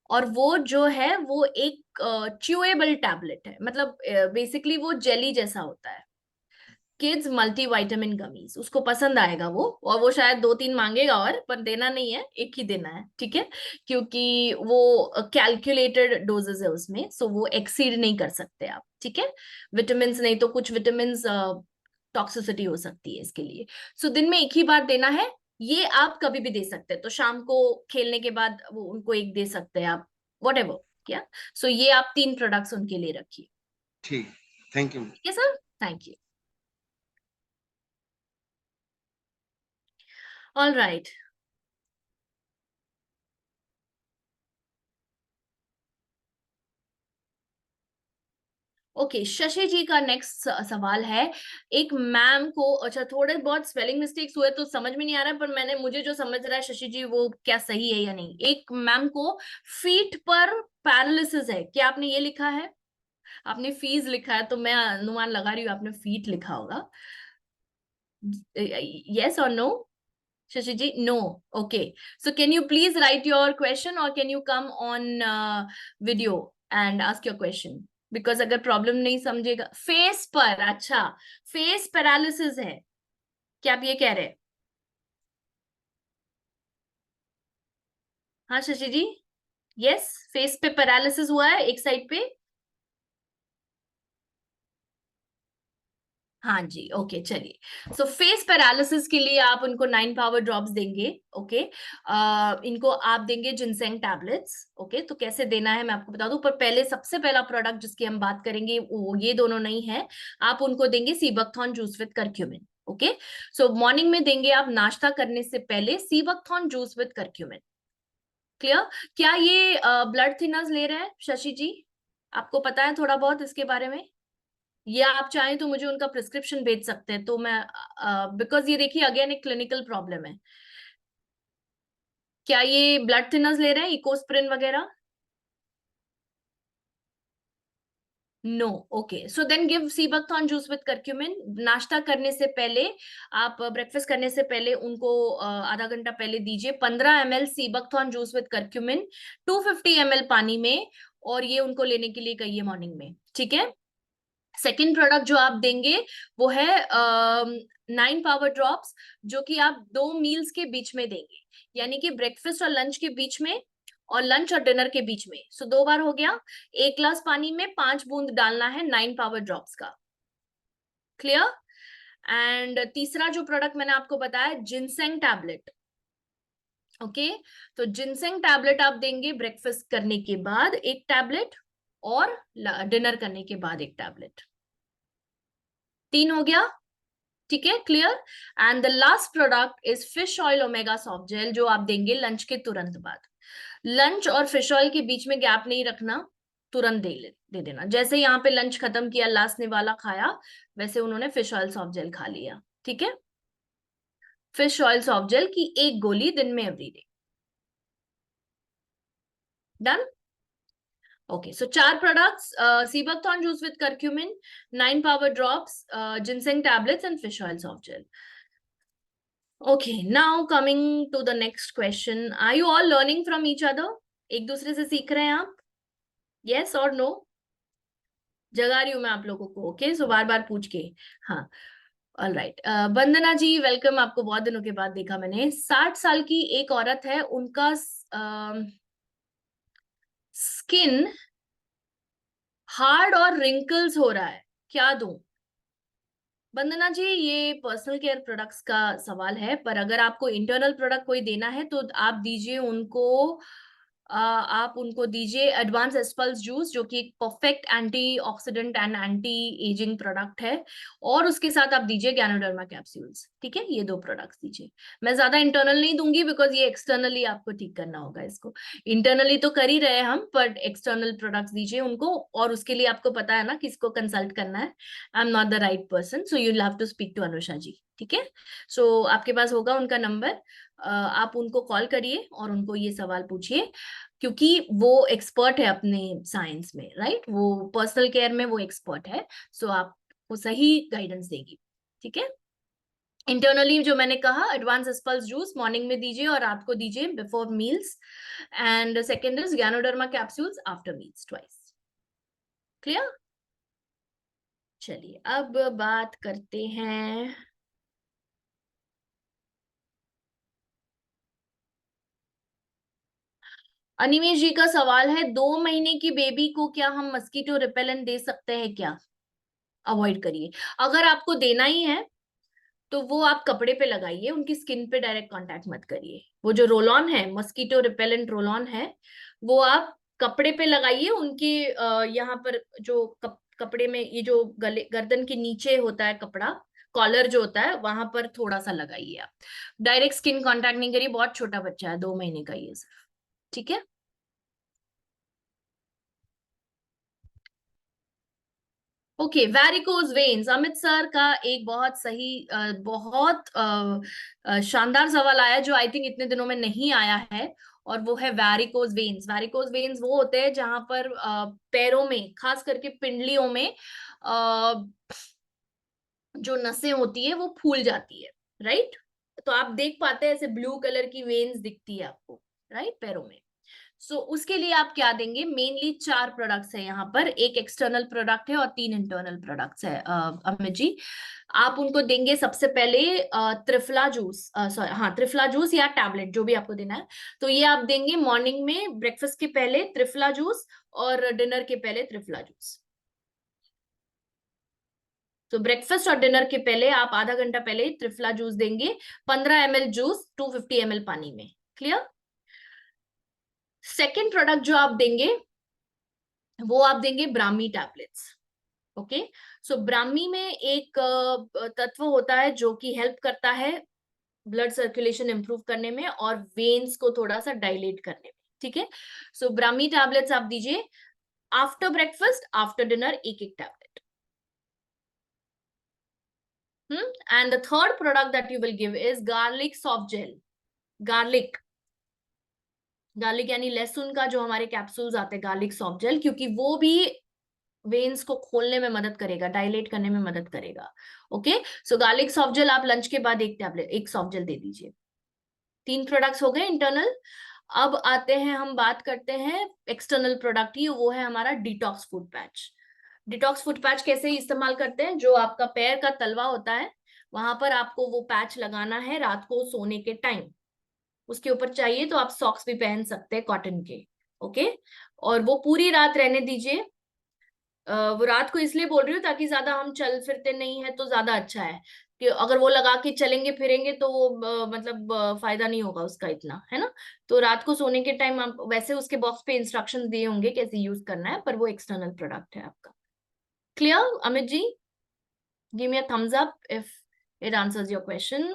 [SPEAKER 1] और वो जो है वो एक च्यूएबल टैबलेट है, मतलब बेसिकली वो जेली जैसा होता है। किड्स मल्टी वाइटामिन गमीज, उसको पसंद आएगा वो, और वो शायद 2-3 मांगेगा, और पर देना नहीं है, एक ही देना है। ठीक है, क्योंकि वो कैलकुलेटेड डोजेस है उसमें, सो वो एक्सीड नहीं कर सकते आप। ठीक है, विटामिन नहीं तो कुछ विटामिन टॉक्सिसिटी हो सकती है इसके लिए। सो दिन में एक ही बार देना है। ये आप कभी भी दे सकते हैं, तो शाम को खेलने के बाद वो उनको एक दे सकते हैं आप, वट एवर। क्या, सो ये आप 3 प्रोडक्ट्स उनके लिए रखिए।
[SPEAKER 3] ठीक। Thank you.
[SPEAKER 1] ठीक है sir, thank you. All right. Okay, Shashi ji का नेक्स्ट सवाल है। एक मैम को, अच्छा थोड़े बहुत स्पेलिंग मिस्टेक्स हुए तो समझ में नहीं आ रहा है, पर मुझे जो समझ रहा है शशि जी वो क्या सही है या नहीं। एक मैम को फीट पर पैरालिसिस है, क्या आपने ये लिखा है? आपने फीस लिखा है तो मैं अनुमान लगा रही हूँ आपने फीट लिखा होगा। यस और no? Shashi ji, no. Okay, so can you please write your question, और can you come on video and ask your question? Because अगर प्रॉब्लम नहीं समझेगा, फेस पर, अच्छा, फेस पैरालिसिस है, क्या आप ये कह रहे हैं? हाँ शशि जी, यस, फेस पे पैरालिसिस हुआ है एक साइड पे। हाँ जी, ओके, चलिए। सो फेस पैरालिसिस के लिए आप उनको 9 पावर ड्रॉप्स देंगे। ओके, इनको आप देंगे जिनसेंग टैबलेट्स। ओके, तो कैसे देना है मैं आपको बता दूं, पर पहले सबसे पहला प्रोडक्ट जिसकी हम बात करेंगे वो ये दोनों नहीं है। आप उनको देंगे sea buckthorn juice with curcumin. Okay, so morning में देंगे आप नाश्ता करने से पहले sea buckthorn juice with curcumin. Clear? क्या ये ब्लड थिनर्स ले रहे हैं शशि जी? आपको पता है थोड़ा बहुत इसके बारे में, या आप चाहें तो मुझे उनका प्रिस्क्रिप्शन भेज सकते हैं, तो मैं, बिकॉज ये देखिए अगेन एक क्लिनिकल प्रॉब्लम है। क्या ये ब्लड थिनर्स ले रहे हैं, इकोस्प्रिन वगैरह? No, okay, so then give sea buckthorn juice with curcumin. नाश्ता करने से पहले, आप ब्रेकफास्ट करने से पहले उनको आधा घंटा पहले दीजिए 15 ml sea buckthorn juice with curcumin 250 ml पानी में, और ये उनको लेने के लिए कहिए मॉर्निंग में, ठीक है। सेकेंड प्रोडक्ट जो आप देंगे वो है 9 पावर ड्रॉप्स, जो कि आप 2 मील्स के बीच में देंगे, यानी कि ब्रेकफास्ट और लंच के बीच में और लंच और डिनर के बीच में। सो 2 बार हो गया। 1 ग्लास पानी में 5 बूंद डालना है 9 पावर ड्रॉप्स का। क्लियर। एंड तीसरा जो प्रोडक्ट मैंने आपको बताया, जिनसेंग टैबलेट। ओके, तो जिनसेंग टैबलेट आप देंगे ब्रेकफास्ट करने के बाद 1 टैबलेट, और डिनर करने के बाद 1 टैबलेट। 3 हो गया, ठीक है, clear. And the last product is fish oil omega soft jail, जो आप देंगे लंच के तुरंत बाद। लंच और फिश ऑयल के बीच में गैप नहीं रखना, तुरंत दे देना। जैसे यहाँ पे लंच खत्म किया, लास्ट निवाला खाया, वैसे उन्होंने फिश ऑयल सॉफ्ट जेल खा लिया, ठीक है। फिश ऑयल सॉफ्ट जेल की 1 गोली दिन में everyday. Done. Okay, so 4 products, sea buckthorn juice with curcumin, 9 power drops, ginseng tablets and fish oil soft gel. Okay, now coming to the next question. Are you all learning from each other? एक दूसरे से सीख रहे हैं आप? Yes or no? जगा रही हूं मैं आप लोगों को, ओके, सो बार बार पूछ के। हाँ, ऑल राइट। वंदना जी वेलकम, आपको बहुत दिनों के बाद देखा मैंने। 60 साल की एक औरत है, उनका स्किन हार्ड और रिंकल्स हो रहा है, क्या दूं? वंदना जी, ये पर्सनल केयर प्रोडक्ट्स का सवाल है, पर अगर आपको इंटरनल प्रोडक्ट कोई देना है तो आप दीजिए उनको, आप उनको दीजिए एडवांस एस्पल्स जूस, जो कि एक perfect antioxidant and anti ageing product है, और उसके साथ आप दीजिए गैनोडर्मा कैप्सूल्स, ठीक है। ये 2 प्रोडक्ट्स दीजिए। मैं ज्यादा इंटरनल नहीं दूंगी, बिकॉज ये एक्सटर्नली आपको ठीक करना होगा इसको। इंटरनली तो कर ही रहे हैं हम, बट एक्सटर्नल प्रोडक्ट्स दीजिए उनको, और उसके लिए आपको पता है ना किसको कंसल्ट करना है। I am not the right person, so you will have to speak to Anusha ji, ठीक है। सो आपके पास होगा उनका नंबर, आप उनको कॉल करिए और उनको ये सवाल पूछिए, क्योंकि वो एक्सपर्ट है अपने साइंस में, राइट, वो पर्सनल केयर में वो एक्सपर्ट है, सो आपको सही गाइडेंस देगी, ठीक है। इंटरनली जो मैंने कहा, एडवांस एस्पल्स जूस मॉर्निंग में दीजिए और रात को दीजिए before meals, and second is ganoderma capsules after meals twice. Clear. चलिए अब बात करते हैं, अनिमेश जी का सवाल है, 2 महीने की बेबी को क्या हम मस्कीटो रिपेलेंट दे सकते हैं क्या? अवॉइड करिए। अगर आपको देना ही है तो वो आप कपड़े पे लगाइए, उनकी स्किन पे डायरेक्ट कांटेक्ट मत करिए। वो जो रोल ऑन है, मस्कीटो रिपेलेंट रोल ऑन है, वो आप कपड़े पे लगाइए, उनके यहाँ पर जो कपड़े में ये जो गले गर्दन के नीचे होता है कपड़ा, कॉलर जो होता है, वहां पर थोड़ा सा लगाइए आप। डायरेक्ट स्किन कांटेक्ट नहीं करिए, बहुत छोटा बच्चा है, 2 महीने का ये सिर्फ, ठीक है। Okay, varicose veins, Amit sir का एक बहुत सही, बहुत शानदार सवाल आया, जो आई थिंक इतने दिनों में नहीं आया है, और वो है वैरिकोज वेन्स। वैरिकोज वेन्स वो होते हैं जहां पर पैरों में, खास करके पिंडलियों में जो नसें होती है वो फूल जाती है, राइट। तो आप देख पाते हैं ऐसे ब्लू कलर की वेन्स दिखती है आपको, राइट, पैरों में। सो उसके लिए आप क्या देंगे? मेनली 4 प्रोडक्ट्स है यहाँ पर, 1 एक्सटर्नल प्रोडक्ट है और 3 इंटरनल प्रोडक्ट्स है अमित जी। आप उनको देंगे सबसे पहले त्रिफला जूस, सॉरी हाँ, त्रिफला जूस या टैबलेट, जो भी आपको देना है। तो ये आप देंगे मॉर्निंग में, ब्रेकफास्ट के पहले त्रिफला जूस और डिनर के पहले त्रिफला जूस। तो ब्रेकफास्ट और डिनर के पहले आप आधा घंटा पहले त्रिफला जूस देंगे, 15 ml जूस 250 ml पानी में। क्लियर। सेकेंड प्रोडक्ट जो आप देंगे वो आप देंगे ब्राह्मी टैबलेट्स। ओके, सो ब्राह्मी में एक तत्व होता है जो कि हेल्प करता है ब्लड सर्कुलेशन इंप्रूव करने में और वेन्स को थोड़ा सा डायलेट करने में, ठीक है। सो ब्राह्मी टैबलेट्स आप दीजिए आफ्टर ब्रेकफास्ट, आफ्टर डिनर, एक एक tablet. And the third product that you will give is garlic soft gel. Garlic यानी लहसुन का जो हमारे कैप्सूल्स आते हैं, गार्लिक सॉफ्ट जेल, क्योंकि वो भी वेन्स को खोलने में मदद करेगा, डायलेट करने में मदद करेगा। ओके, सो गार्लिक सॉफ्ट जेल आप लंच के बाद एक टैबलेट, एक सॉफ्ट जेल दे दीजिए। 3 प्रोडक्ट्स हो गए इंटरनल। अब आते हैं, हम बात करते हैं एक्सटर्नल प्रोडक्ट की, वो है हमारा detox foot patch. Detox foot patch कैसे इस्तेमाल करते हैं? जो आपका पैर का तलवा होता है, वहां पर आपको वो पैच लगाना है रात को सोने के टाइम। उसके ऊपर चाहिए तो आप सॉक्स भी पहन सकते हैं कॉटन के। ओके, और वो पूरी रात रहने दीजिए। वो रात को इसलिए बोल रही हूँ ताकि ज्यादा हम चल फिरते नहीं है तो ज्यादा अच्छा है, कि अगर वो लगा के चलेंगे फिरेंगे तो वो मतलब फायदा नहीं होगा उसका इतना, है ना। तो रात को सोने के टाइम आप, वैसे उसके बॉक्स पे इंस्ट्रक्शंस दिए होंगे कैसे यूज करना है, पर वो एक्सटर्नल प्रोडक्ट है आपका। Clear Amit ji? Give me a thumbs up if it answers your question.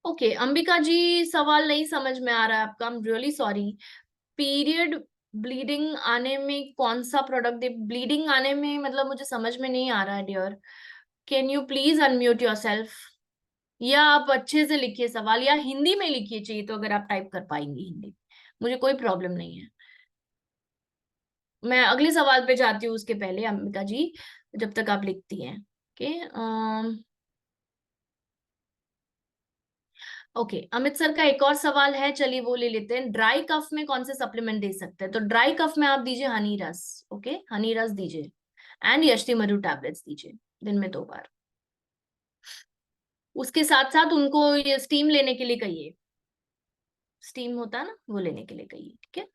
[SPEAKER 1] Okay, Ambika ji सवाल नहीं समझ में आ रहा है आपका, I am really sorry. Period bleeding आने में कौन सा प्रोडक्ट दे? ब्लीडिंग आने में मतलब मुझे समझ में नहीं आ रहा है dear. Can you please unmute yourself, या आप अच्छे से लिखिए सवाल, या हिंदी में लिखिए चाहिए तो, अगर आप टाइप कर पाएंगी हिंदी में, मुझे कोई प्रॉब्लम नहीं है। मैं अगले सवाल पे जाती हूँ उसके पहले अंबिका जी, जब तक आप लिखती हैं। ओके, ओके, अमित सर का एक और सवाल है, चलिए वो ले लेते हैं। ड्राई कफ में कौन से सप्लीमेंट दे सकते हैं? तो ड्राई कफ में आप दीजिए हनी रस। ओके, हनी रस दीजिए, एंड यष्टि मधु टैबलेट्स दीजिए दिन में 2 बार। उसके साथ साथ उनको ये स्टीम लेने के लिए कहिए, स्टीम होता है ना, वो लेने के लिए कहिए, ठीक है।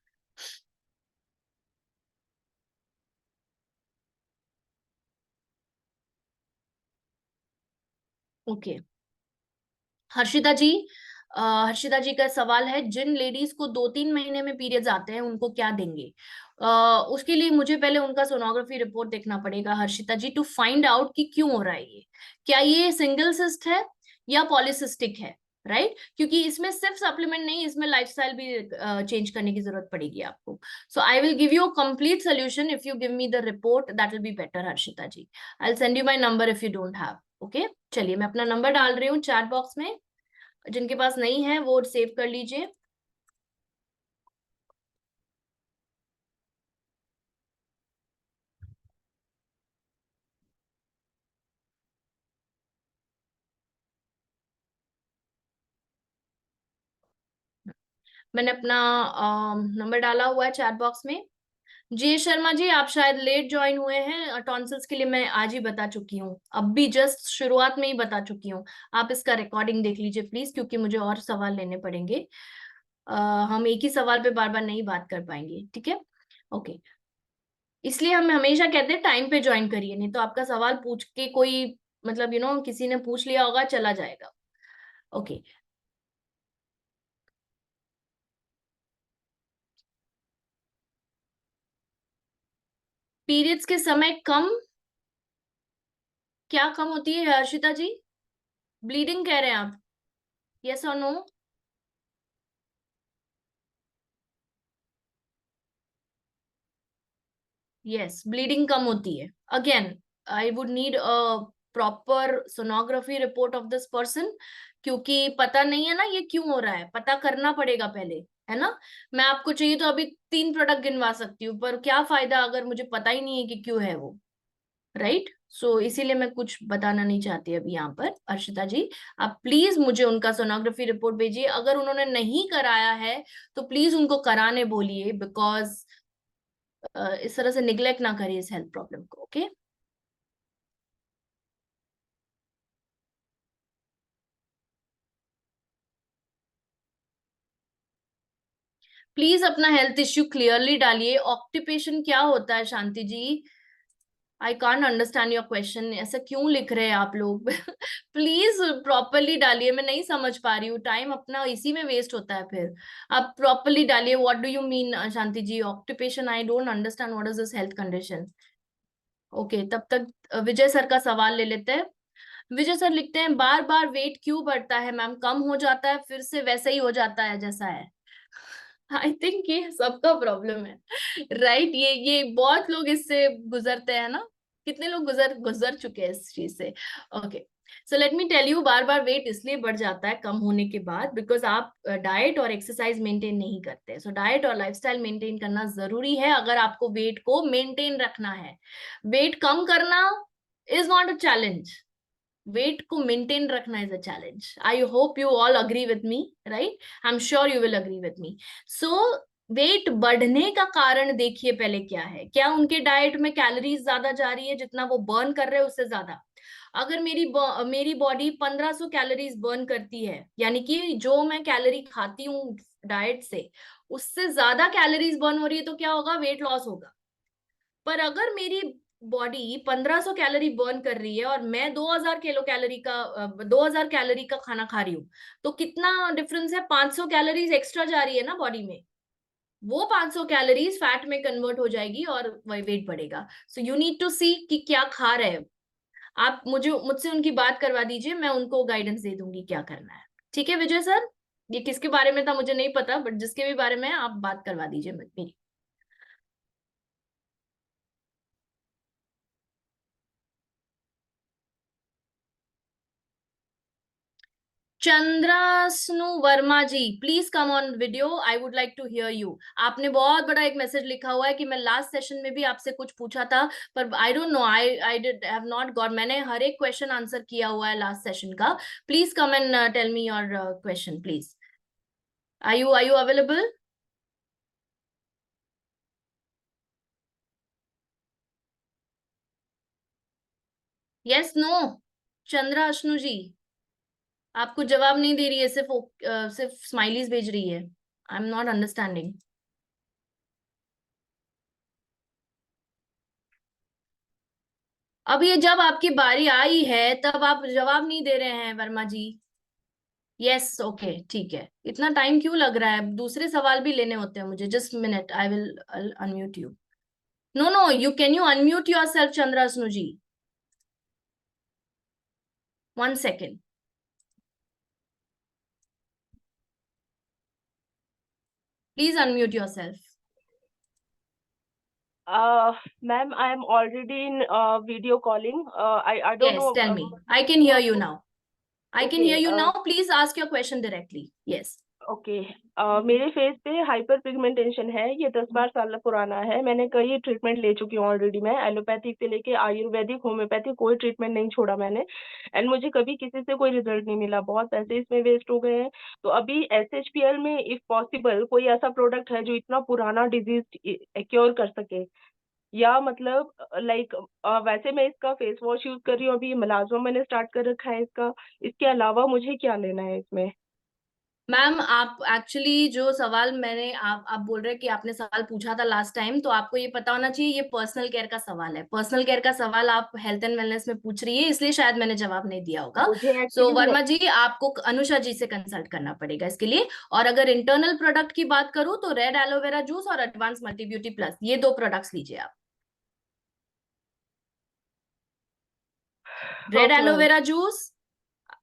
[SPEAKER 1] ओके, हर्षिता जी, हर्षिता जी का सवाल है, जिन लेडीज को 2-3 महीने में पीरियड्स आते हैं उनको क्या देंगे? उसके लिए मुझे पहले उनका सोनोग्राफी रिपोर्ट देखना पड़ेगा हर्षिता जी, टू फाइंड आउट कि क्यों हो रहा है ये, क्या ये सिंगल सिस्ट है या पॉलीसिस्टिक है, राइट? क्योंकि इसमें सिर्फ सप्लीमेंट नहीं, इसमें लाइफस्टाइल भी चेंज करने की जरूरत पड़ेगी आपको। So I will give you complete solution if you give me the report, that will be better Harshita ji. I will send you my number if you don't have. Okay, चलिए मैं अपना नंबर डाल रही हूँ चैट बॉक्स में, जिनके पास नहीं है वो सेव कर लीजिए। मैंने अपना नंबर डाला हुआ है चैट बॉक्स में। जी शर्मा जी, आप शायद लेट ज्वाइन हुए हैं, टॉन्सिल्स के लिए मैं आज ही बता चुकी हूँ, अब भी जस्ट शुरुआत में ही बता चुकी हूँ। आप इसका रिकॉर्डिंग देख लीजिए प्लीज, क्योंकि मुझे और सवाल लेने पड़ेंगे। हम एक ही सवाल पे बार बार नहीं बात कर पाएंगे, ठीक है। ओके, इसलिए हम हमेशा कहते हैं टाइम पे ज्वाइन करिए, नहीं तो आपका सवाल पूछ के कोई, मतलब किसी ने पूछ लिया होगा, चला जाएगा। ओके, पीरियड्स के समय कम, क्या कम होती है हर्षिता जी? ब्लीडिंग कह रहे हैं आप? यस और नो? यस, ब्लीडिंग कम होती है। Again I would need a proper sonography report of this person, क्योंकि पता नहीं है ना ये क्यों हो रहा है, पता करना पड़ेगा पहले, है ना। मैं आपको चाहिए तो अभी 3 प्रोडक्ट गिनवा सकती हूँ, पर क्या फायदा अगर मुझे पता ही नहीं है कि क्यों है वो, राइट। सो इसीलिए मैं कुछ बताना नहीं चाहती अभी यहाँ पर। अर्शिता जी, आप प्लीज मुझे उनका सोनोग्राफी रिपोर्ट भेजिए, अगर उन्होंने नहीं कराया है तो प्लीज उनको कराने बोलिए, बिकॉज इस तरह से निग्लेक्ट ना करिए इस हेल्थ प्रॉब्लम को। ओके, प्लीज अपना हेल्थ इश्यू क्लियरली डालिए। ऑक्यूपेशन क्या होता है Shanti ji? I can't understand your question, ऐसा क्यों लिख रहे हैं आप लोग? प्लीज प्रॉपरली डालिए, मैं नहीं समझ पा रही हूँ, टाइम अपना इसी में वेस्ट होता है फिर। आप प्रॉपरली डालिए, what do you mean Shanti ji occupation? I don't understand what is this health condition. Okay, तब तक विजय सर का सवाल ले लेते हैं। विजय सर लिखते हैं, बार बार वेट क्यों बढ़ता है मैम, कम हो जाता है फिर से वैसे ही हो जाता है जैसा है? आई थिंक ये सबका प्रॉब्लम है, राइट। ये बहुत लोग इससे गुजरते हैं ना। कितने लोग गुजर गुजर चुके हैं इस चीज से। Okay, so let me tell you, बार बार वेट इसलिए बढ़ जाता है कम होने के बाद बिकॉज आप डाइट और एक्सरसाइज मेंटेन नहीं करते। सो डाइट और लाइफस्टाइल मेंटेन करना जरूरी है अगर आपको वेट को मेंटेन रखना है। वेट कम करना is not a challenge, weight को मेंटेन रखना is a challenge. I hope you all agree with me, right? I am sure you will agree with me. So weight बढ़ने का कारण देखिए पहले क्या है। क्या उनके डाइट में कैलोरीज ज्यादा जा रही है, जितना वो बर्न कर रहे हैं उससे ज्यादा? अगर मेरी बॉडी 1500 कैलोरीज बर्न करती है, यानी कि जो मैं कैलोरी खाती हूँ डाइट से उससे ज्यादा कैलोरीज बर्न हो रही है, तो क्या होगा? वेट लॉस होगा। पर अगर मेरी बॉडी 1500 कैलोरी बर्न कर रही है और मैं 2000 कैलोरी का खाना खा रही हूँ, तो कितना डिफरेंस है? 500 कैलोरीज एक्स्ट्रा जा रही है ना बॉडी में। वो 500 कैलोरीज फैट में कन्वर्ट हो जाएगी और वेट बढ़ेगा। सो यू नीड टू सी कि क्या खा रहे हैं आप। मुझसे उनकी बात करवा दीजिए, मैं उनको गाइडेंस दे दूंगी क्या करना है। ठीक है विजय सर? ये किसके बारे में था मुझे नहीं पता, बट जिसके भी बारे में है, आप बात करवा दीजिए मेरी। Chandrasanu Verma ji, please come on video, I would like to hear you. आपने बहुत बड़ा एक मैसेज लिखा हुआ है कि मैं लास्ट सेशन में भी आपसे कुछ पूछा था, पर I don't know, I did have not got. मैंने हर एक क्वेश्चन आंसर किया हुआ है लास्ट सेशन का। Please come and tell me your question please. Are you available? Yes, no? Chandra Ashnu ji आपको जवाब नहीं दे रही है, सिर्फ स्माइलीज भेज रही है। I am not understanding. अब ये जब आपकी बारी आई है तब आप जवाब नहीं दे रहे हैं वर्मा जी। यस, ओके, ठीक है। इतना टाइम क्यों लग रहा है? दूसरे सवाल भी लेने होते हैं मुझे। Just minute, I will unmute you. No no, can you unmute yourself Chandra Ashnu ji? 1 second। Please unmute yourself.
[SPEAKER 4] Ma'am, I am already in video calling. I don't
[SPEAKER 1] Yes,
[SPEAKER 4] know.
[SPEAKER 1] tell me. I can hear you now. I can hear
[SPEAKER 4] Okay.
[SPEAKER 1] you now. Please ask your question directly. Yes.
[SPEAKER 4] Okay. मेरे face पे hyper pigmentation है, ये 10-12 साल पुराना है। मैंने कई treatment ले चुकी हूँ ऑलरेडी। मैं एलोपैथिक से लेके आयुर्वेदिक, होम्योपैथिक, कोई ट्रीटमेंट नहीं छोड़ा मैंने। एंड मुझे कभी किसी से कोई रिजल्ट नहीं मिला, बहुत पैसे इसमें वेस्ट हो गए हैं। तो अभी SHPL में इफ पॉसिबल कोई ऐसा प्रोडक्ट है जो इतना पुराना डिजीज क्योर कर सके, या मतलब लाइक वैसे मैं इसका फेस वॉश यूज कर रही हूँ, अभी मिलाजमा मैंने स्टार्ट कर रखा है इसका। इसके अलावा मुझे क्या लेना है इसमें?
[SPEAKER 1] मैम, आप एक्चुअली जो सवाल मैंने आप बोल रहे हैं कि आपने सवाल पूछा था लास्ट टाइम, तो आपको ये पता होना चाहिए ये पर्सनल केयर का सवाल है। पर्सनल केयर का सवाल आप हेल्थ एंड वेलनेस में पूछ रही है, इसलिए शायद मैंने जवाब नहीं दिया होगा।
[SPEAKER 4] मुझे
[SPEAKER 1] सो
[SPEAKER 4] एक्चुअली
[SPEAKER 1] वर्मा जी, आपको अनुषा जी से कंसल्ट करना पड़ेगा इसके लिए। और अगर इंटरनल प्रोडक्ट की बात करूं तो रेड एलोवेरा जूस और एडवांस मल्टी ब्यूटी प्लस, ये 2 प्रोडक्ट्स लीजिए आप। Red
[SPEAKER 4] okay ma'am.
[SPEAKER 1] Aloe vera juice,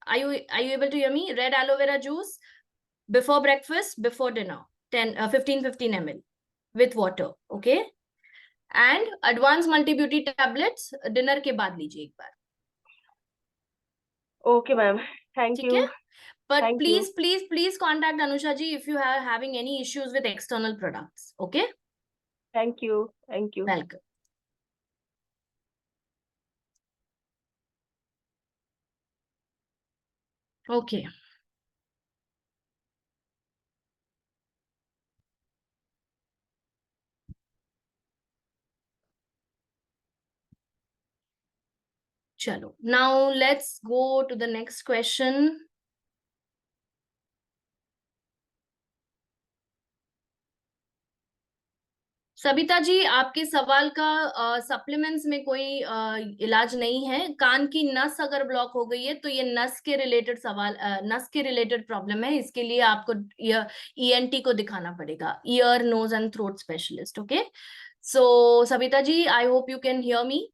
[SPEAKER 1] are you able to hear me? Red aloe vera juice before breakfast, before dinner, 15 ml with water, okay? And advanced multi beauty tablets dinner के बाद लीजिए एक बार।
[SPEAKER 4] Okay ma'am, thank
[SPEAKER 1] ठीक है?
[SPEAKER 4] You.
[SPEAKER 1] But
[SPEAKER 4] thank you.
[SPEAKER 1] please contact Anusha ji if you are having any issues with external products, okay?
[SPEAKER 4] Thank you. Thank you.
[SPEAKER 1] Welcome. Okay. Chalo. Now let's go to the next question. Sabita ji, आपके सवाल का supplements में कोई इलाज नहीं है। कान की नस अगर ब्लॉक हो गई है तो ये नस के रिलेटेड सवाल, नस के रिलेटेड प्रॉब्लम है। इसके लिए आपको ENT को दिखाना पड़ेगा, ear nose and throat specialist, okay? So Sabita ji, I hope you can hear me.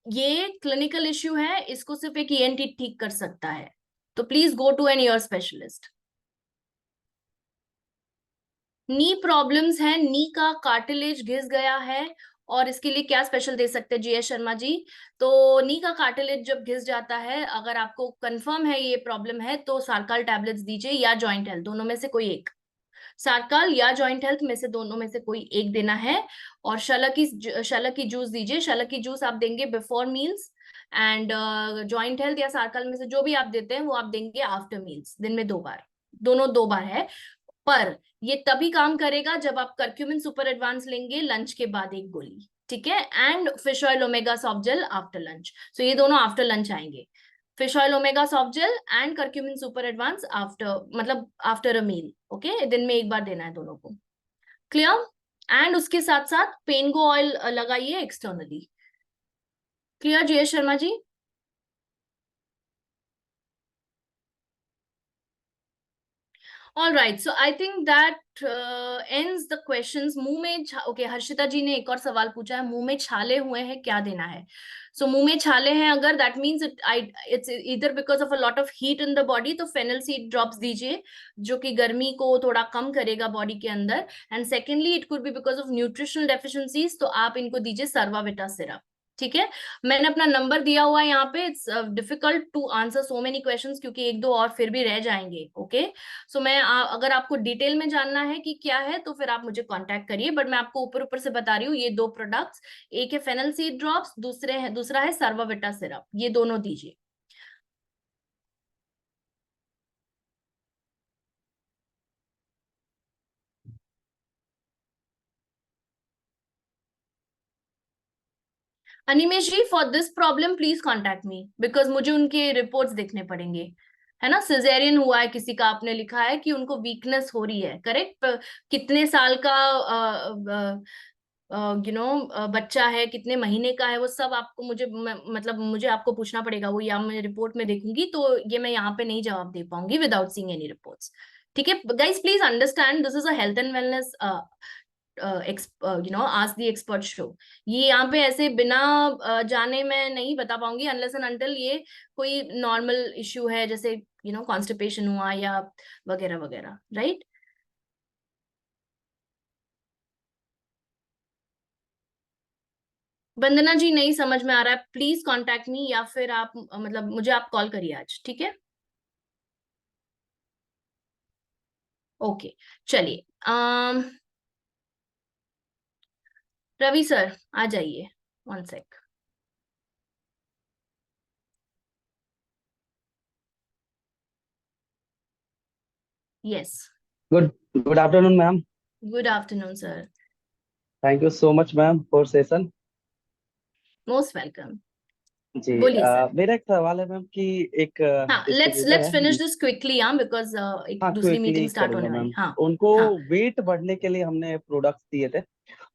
[SPEAKER 1] ये क्लिनिकल इश्यू है, इसको सिर्फ एक ENT ठीक कर सकता है, तो please go to an ear specialist. Knee problems है, नी का कार्टिलेज घिस गया है, और इसके लिए क्या स्पेशल दे सकते हैं जीएस शर्मा जी? तो नी का कार्टिलेज जब घिस जाता है, अगर आपको कंफर्म है ये प्रॉब्लम है, तो सार्काल टैबलेट्स दीजिए या जॉइंट हेल्थ, दोनों में से कोई एक। सार्काल या जॉइंट हेल्थ में से दोनों में से कोई एक देना है। और शलक की जूस दीजिए। शलक की जूस आप देंगे before meals, and joint health या सार्काल में से जो भी आप देते हैं वो आप देंगे आफ्टर मील्स, दिन में 2 बार, दोनों 2 बार है। पर ये तभी काम करेगा जब आप करक्यूमिन सुपर एडवांस लेंगे लंच के बाद 1 गोली, ठीक है? And fish oil omega soft gel after lunch. So ये दोनों आफ्टर लंच आएंगे, fish oil omega soft gel and curcumin super advance after, मतलब आफ्टर अ मील, ओके? दिन में 1 बार देना है दोनों को। क्लियर? एंड उसके साथ साथ पेनगो ऑयल लगाइए externally. Clear Jayesh Sharma ji? All right, so I think that ends the questions. मुंह में ओके, हर्षिता जी ने एक और सवाल पूछा है, मुंह में छाले हुए हैं क्या देना है? सो मुंह में छाले हैं अगर, दैट मीन्स इट्स इधर because of a lot of heat in the body, तो फेनल सीड ड्रॉप्स दीजिए जो कि गर्मी को थोड़ा कम करेगा बॉडी के अंदर। And secondly it could be because of nutritional deficiencies, तो आप इनको दीजिए सर्वाविटा सिरप, ठीक है? मैंने अपना नंबर दिया हुआ है यहाँ पे। It's difficult to answer so many questions क्योंकि 1-2 और फिर भी रह जाएंगे, ओके? सो मैं अगर आपको डिटेल में जानना है कि क्या है तो फिर आप मुझे कांटेक्ट करिए, बट मैं आपको ऊपर ऊपर से बता रही हूँ ये 2 प्रोडक्ट्स, एक है फेनल सीड ड्रॉप्स, दूसरा है सर्वाविटा सिरप, ये दोनों दीजिए। Animesh ji, for this problem please contact me because मुझे उनके रिपोर्ट्स देखने पड़ेंगे, है ना? सिजेरियन हुआ है किसी का, आपने लिखा है कि उनको वीकनेस हो रही है, करेक्ट? कितने साल का बच्चा है, कितने महीने का है, वो सब आपको मतलब मुझे आपको पूछना पड़ेगा, वो या मैं रिपोर्ट में देखूंगी, तो ये मैं यहाँ पे नहीं जवाब दे पाऊंगी विदाउट सीइंग एनी रिपोर्ट्स, ठीक है? Guys please understand, this is a health and wellness ask the expert show. ये यहाँ पे ऐसे बिना जाने मैं नहीं बता पाऊंगी अनलेस एंड अनटिल ये कोई नॉर्मल इश्यू है, जैसे कॉन्स्टिपेशन हुआ या वगैरह वगैरह, राइट? वंदना जी नहीं समझ में आ रहा है, प्लीज कांटेक्ट मी, या फिर आप मतलब मुझे आप कॉल करिए आज, ठीक है? ओके, चलिए। रवि सर आ जाइए, 1 sec. Yes,
[SPEAKER 5] Good good afternoon, ma'am.
[SPEAKER 1] Good afternoon sir.
[SPEAKER 5] Thank you so much, ma'am, for session.
[SPEAKER 1] Most welcome.
[SPEAKER 5] जी
[SPEAKER 1] बोलिए सर।
[SPEAKER 5] मेरा एक सवाल है मैम कि एक
[SPEAKER 1] हाँ, लेट्स
[SPEAKER 5] डिस्ट्रीब्यूटर
[SPEAKER 1] लेट्स
[SPEAKER 5] है।
[SPEAKER 1] फिनिश दिस क्विकली, हाँ, बिकॉज एक
[SPEAKER 5] हाँ,
[SPEAKER 1] दूसरी
[SPEAKER 5] क्विकली
[SPEAKER 1] मीटिंग स्टार्ट
[SPEAKER 5] करूंगा
[SPEAKER 1] होने वाली,
[SPEAKER 5] मैम।
[SPEAKER 1] हाँ।
[SPEAKER 5] उनको
[SPEAKER 1] हाँ,
[SPEAKER 5] वेट बढ़ने के लिए हमने प्रोडक्ट्स दिए थे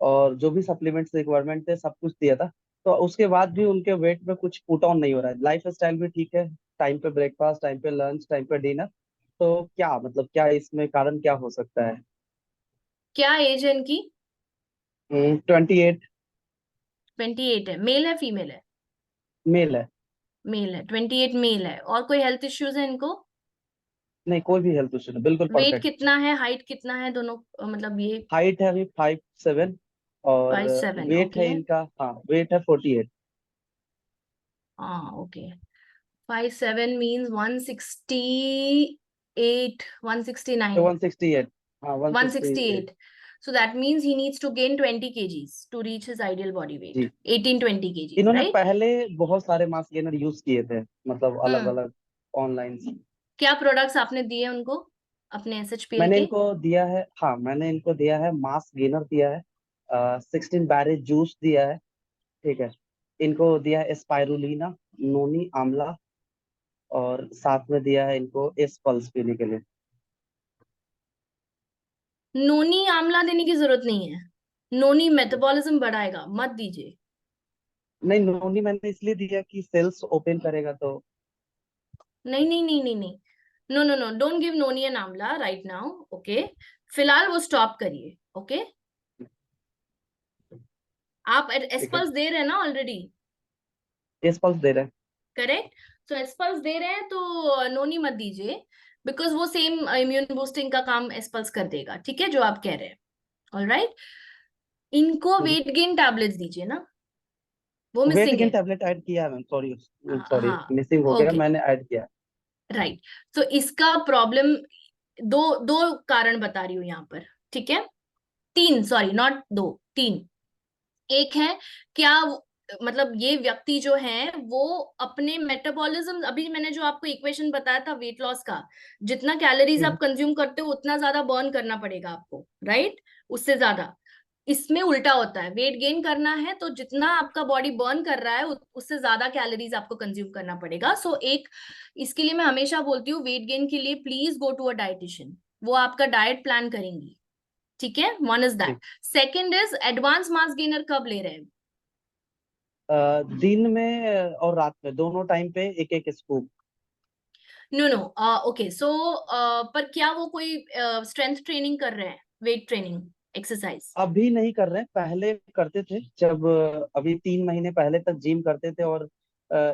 [SPEAKER 5] और जो भी सप्लीमेंट्स रिक्वायरमेंट थे सब कुछ दिया था, तो उसके बाद भी उनके वेट में कुछ पुट ऑन नहीं हो रहा है। लाइफ स्टाइल भी ठीक है, टाइम पे ब्रेकफास्ट, टाइम पे लंच, टाइम पे डिनर, तो क्या मतलब क्या इसमें कारण क्या हो सकता है?
[SPEAKER 1] क्या एज है इनकी?
[SPEAKER 5] 28
[SPEAKER 1] 28 है। मेल है फीमेल है?
[SPEAKER 5] मेल है।
[SPEAKER 1] मेल है, 28 मेल है। और कोई हेल्थ इश्यूज है इनको?
[SPEAKER 5] नहीं, कोई भी हेल्थ इशू नहीं, बिल्कुल
[SPEAKER 1] वेट
[SPEAKER 5] परफेक्ट।
[SPEAKER 1] कितना है, हाइट कितना है, दोनों मतलब ये?
[SPEAKER 5] हाइट है अभी 5'7" और
[SPEAKER 1] 5'7",
[SPEAKER 5] वेट है
[SPEAKER 1] ओके।
[SPEAKER 5] इनका, हाँ, वेट है 48।
[SPEAKER 1] हाँ, ओके। 5'7" मीन्स 168, 169,
[SPEAKER 5] 168, हाँ, 168।
[SPEAKER 1] 168. So that means he needs to gain 20 kgs to reach his ideal body weight.
[SPEAKER 5] Ji,
[SPEAKER 1] 18-20 kgs,
[SPEAKER 5] इन्होंने
[SPEAKER 1] right?
[SPEAKER 5] पहले बहुत सारे मास गेनर यूज किए थे, मतलब अलग
[SPEAKER 1] हम्म।
[SPEAKER 5] अलग ऑनलाइन।
[SPEAKER 1] क्या प्रोडक्ट्स आपने दिए उनको अपने SHPL
[SPEAKER 5] मैंने
[SPEAKER 1] के?
[SPEAKER 5] इनको दिया है, हाँ, मैंने इनको दिया है मास गेनर दिया है, 16 बैरेज जूस दिया है, ठीक है। इनको दिया है स्पाइरुलिना, नोनी आंवला, और साथ में दिया है इनको एस पल्स पीने के लिए।
[SPEAKER 1] नोनी आंवला देने की जरूरत नहीं है, नोनी मेटाबॉलिज्म बढ़ाएगा, मत दीजिए।
[SPEAKER 5] नहीं, नोनी मैंने इसलिए दिया कि सेल्स ओपन करेगा तो।
[SPEAKER 1] नहीं नहीं नहीं नहीं नहीं, no no no, don't give noni and amla right now, okay? फिलहाल वो स्टॉप करिए, ओके? आप
[SPEAKER 5] ठीक है,
[SPEAKER 1] एस्पल्स दे रहे हैं ना ऑलरेडी,
[SPEAKER 5] एस पल्स दे रहे हैं।
[SPEAKER 1] करेक्ट? तो एस्पल्स दे रहे हैं तो नोनी मत दीजिए। बिकॉज वो सेम इम्यून बूस्टिंग का काम एस्पल्स कर देगा, ठीक है, जो आप कह रहे हैं। ऑलराइट, इनको वेट गेन टैबलेट्स दीजिए ना, वो
[SPEAKER 5] वेट
[SPEAKER 1] मिसिंग
[SPEAKER 5] गेन
[SPEAKER 1] है।
[SPEAKER 5] टैबलेट ऐड किया है मैम, सॉरी सॉरी
[SPEAKER 1] हाँ,
[SPEAKER 5] मिसिंग हो गया,
[SPEAKER 1] ओके,
[SPEAKER 5] मैंने ऐड किया।
[SPEAKER 1] राइट। तो इसका प्रॉब्लम दो दो कारण बता रही हूँ यहाँ पर, ठीक है, तीन, सॉरी नॉट दो, तीन। एक है, क्या मतलब ये व्यक्ति जो है वो अपने मेटाबॉलिज्म, अभी मैंने जो आपको इक्वेशन बताया था वेट लॉस का, जितना कैलोरीज आप कंज्यूम करते हो उतना ज्यादा बर्न करना पड़ेगा आपको, राइट, उससे ज्यादा। इसमें उल्टा होता है, वेट गेन करना है तो जितना आपका बॉडी बर्न कर रहा है उससे ज्यादा कैलोरीज आपको कंज्यूम करना पड़ेगा। सो एक, इसके लिए मैं हमेशा बोलती हूँ वेट गेन के लिए please go to a dietitian, वो आपका डाइट प्लान करेंगी, ठीक है, one is that. Second is advance mass gainer कब ले रहे हैं?
[SPEAKER 5] दिन में और रात में दोनों टाइम पे एक एक स्कूप।
[SPEAKER 1] नो नो, ओके, सो पर क्या वो कोई स्ट्रेंथ ट्रेनिंग कर रहे हैं, वेट ट्रेनिंग एक्सरसाइज?
[SPEAKER 5] अभी नहीं कर रहे हैं, पहले करते थे जब अभी 3 महीने पहले तक जिम करते थे, और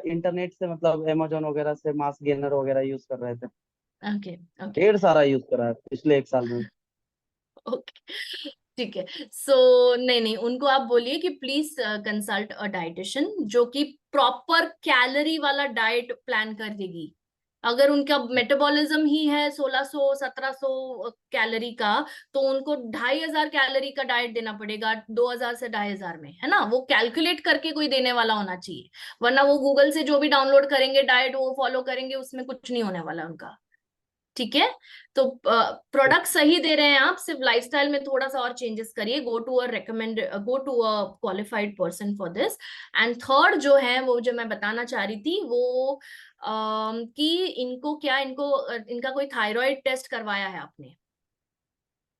[SPEAKER 5] इंटरनेट से मतलब अमेजोन वगैरह से मास गेनर वगैरह यूज कर रहे थे।
[SPEAKER 1] ओके, ओके,
[SPEAKER 5] ढेर सारा यूज करा है पिछले 1 साल में।
[SPEAKER 1] ओके, ठीक है। सो नहीं नहीं, उनको आप बोलिए कि प्लीज कंसल्ट अ डाइटिशियन जो कि प्रॉपर कैलोरी वाला डाइट प्लान कर देगी। अगर उनका मेटाबॉलिज्म ही है 1600-1700 कैलोरी का, तो उनको 2500 कैलोरी का डाइट देना पड़ेगा, 2000 से 2500 में, है ना, वो कैलकुलेट करके कोई देने वाला होना चाहिए, वरना वो गूगल से जो भी डाउनलोड करेंगे डाइट वो फॉलो करेंगे, उसमें कुछ नहीं होने वाला उनका, ठीक है। तो प्रोडक्ट सही दे रहे हैं आप, सिर्फ लाइफस्टाइल में थोड़ा सा और चेंजेस करिए, go to a qualified person for this. And third जो है वो जो मैं बताना चाह रही थी वो कि इनको क्या, इनका कोई थायराइड टेस्ट करवाया है आपने?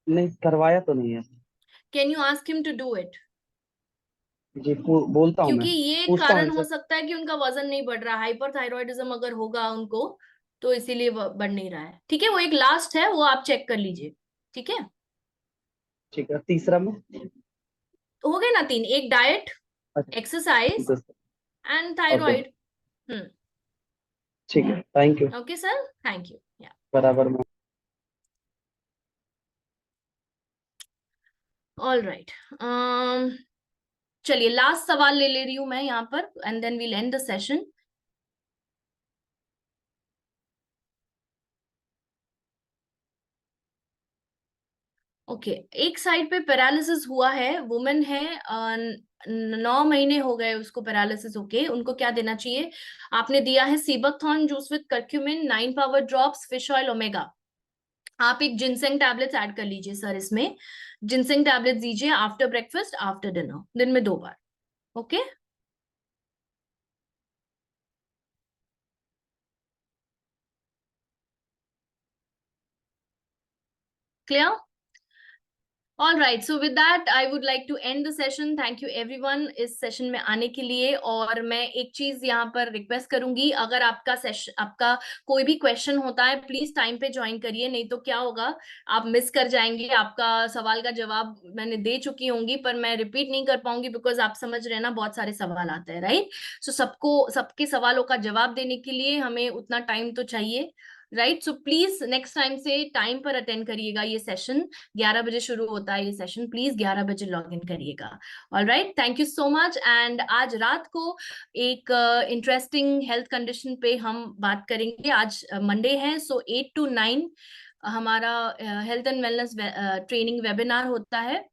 [SPEAKER 5] नहीं करवाया तो नहीं है।
[SPEAKER 1] Can you ask him to do it?
[SPEAKER 5] जी बोलता हूँ मैं,
[SPEAKER 1] क्योंकि ये
[SPEAKER 5] पूछता हूँ
[SPEAKER 1] कारण हो
[SPEAKER 5] इनसे।
[SPEAKER 1] सकता है कि उनका वजन नहीं बढ़ रहा, हाइपरथायरॉयडिज्म अगर होगा उनको तो इसीलिए बढ़ नहीं रहा है, ठीक है। वो एक लास्ट है, वो आप चेक कर लीजिए, ठीक है।
[SPEAKER 5] ठीक है, तीसरा में।
[SPEAKER 1] तो हो गए ना तीन, एक डाइट,
[SPEAKER 5] अच्छा
[SPEAKER 1] एक्सरसाइज
[SPEAKER 5] ठीक है।
[SPEAKER 1] And
[SPEAKER 5] okay
[SPEAKER 1] thyroid. हम्म,
[SPEAKER 5] ठीक है, thank you.
[SPEAKER 1] Okay sir, thank you, या,
[SPEAKER 5] बराबर में।
[SPEAKER 1] All right. चलिए लास्ट सवाल ले रही हूं मैं यहाँ पर, and then we'll end the session. Okay, एक साइड पे पैरालिसिस हुआ है, वुमेन है, 9 महीने हो गए उसको पैरालिसिस होके, उनको क्या देना चाहिए? आपने दिया है seabuckthorn juice with curcumin, 9 power drops, fish oil, omega. आप एक जिनसेंग टैबलेट्स ऐड कर लीजिए सर इसमें, जिनसेंग टैबलेट्स दीजिए आफ्टर ब्रेकफास्ट, आफ्टर डिनर, दिन में 2 बार, okay. Clear? All right, so with that I would like to end the session. Thank you everyone इस सेशन में आने के लिए। और मैं एक चीज यहाँ पर रिक्वेस्ट करूंगी, अगर आपका कोई भी क्वेश्चन होता है प्लीज टाइम पे ज्वाइन करिए, नहीं तो क्या होगा, आप मिस कर जाएंगे, आपका सवाल का जवाब मैंने दे चुकी होंगी पर मैं रिपीट नहीं कर पाऊंगी, बिकॉज आप समझ रहे हैं ना बहुत सारे सवाल आते हैं, राइट। सो सबके सवालों का जवाब देने के लिए हमें उतना टाइम तो चाहिए, right. So please next time से टाइम पर अटेंड करिएगा ये सेशन, 11 बजे शुरू होता है ये सेशन, प्लीज 11 बजे लॉग इन करिएगा। All right, thank you so much. And आज रात को एक इंटरेस्टिंग हेल्थ कंडीशन पे हम बात करेंगे। आज मंडे है, सो 8 to 9 हमारा health and wellness training webinar होता है,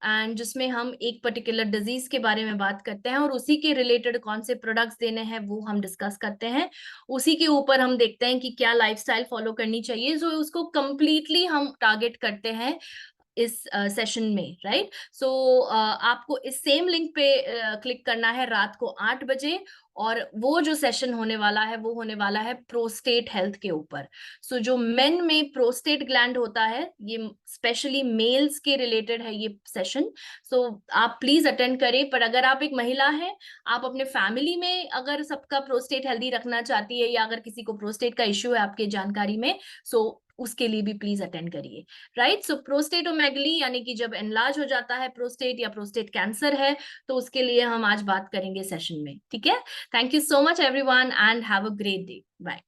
[SPEAKER 1] एंड जिसमें हम एक पर्टिकुलर डिजीज के बारे में बात करते हैं और उसी के रिलेटेड कौन से प्रोडक्ट्स देने हैं वो हम डिस्कस करते हैं। उसी के ऊपर हम देखते हैं कि क्या लाइफस्टाइल फॉलो करनी चाहिए, जो उसको कंप्लीटली हम टारगेट करते हैं इस सेशन में, राइट। सो आपको इस सेम लिंक पे क्लिक करना है रात को 8 बजे, और वो जो सेशन होने वाला है वो होने वाला है प्रोस्टेट हेल्थ के ऊपर। सो जो मेन में प्रोस्टेट ग्लैंड होता है, ये स्पेशली मेल्स के रिलेटेड है ये सेशन। सो आप प्लीज अटेंड करें। पर अगर आप एक महिला हैं, आप अपने फैमिली में अगर सबका प्रोस्टेट हेल्दी रखना चाहती है, या अगर किसी को प्रोस्टेट का इश्यू है आपके जानकारी में, सो उसके लिए भी प्लीज अटेंड करिए, राइट। सो प्रोस्टेटोमेगली यानी कि जब एनलार्ज हो जाता है प्रोस्टेट, या प्रोस्टेट कैंसर है, तो उसके लिए हम आज बात करेंगे सेशन में, ठीक है। Thank you so much everyone and have a great day, bye.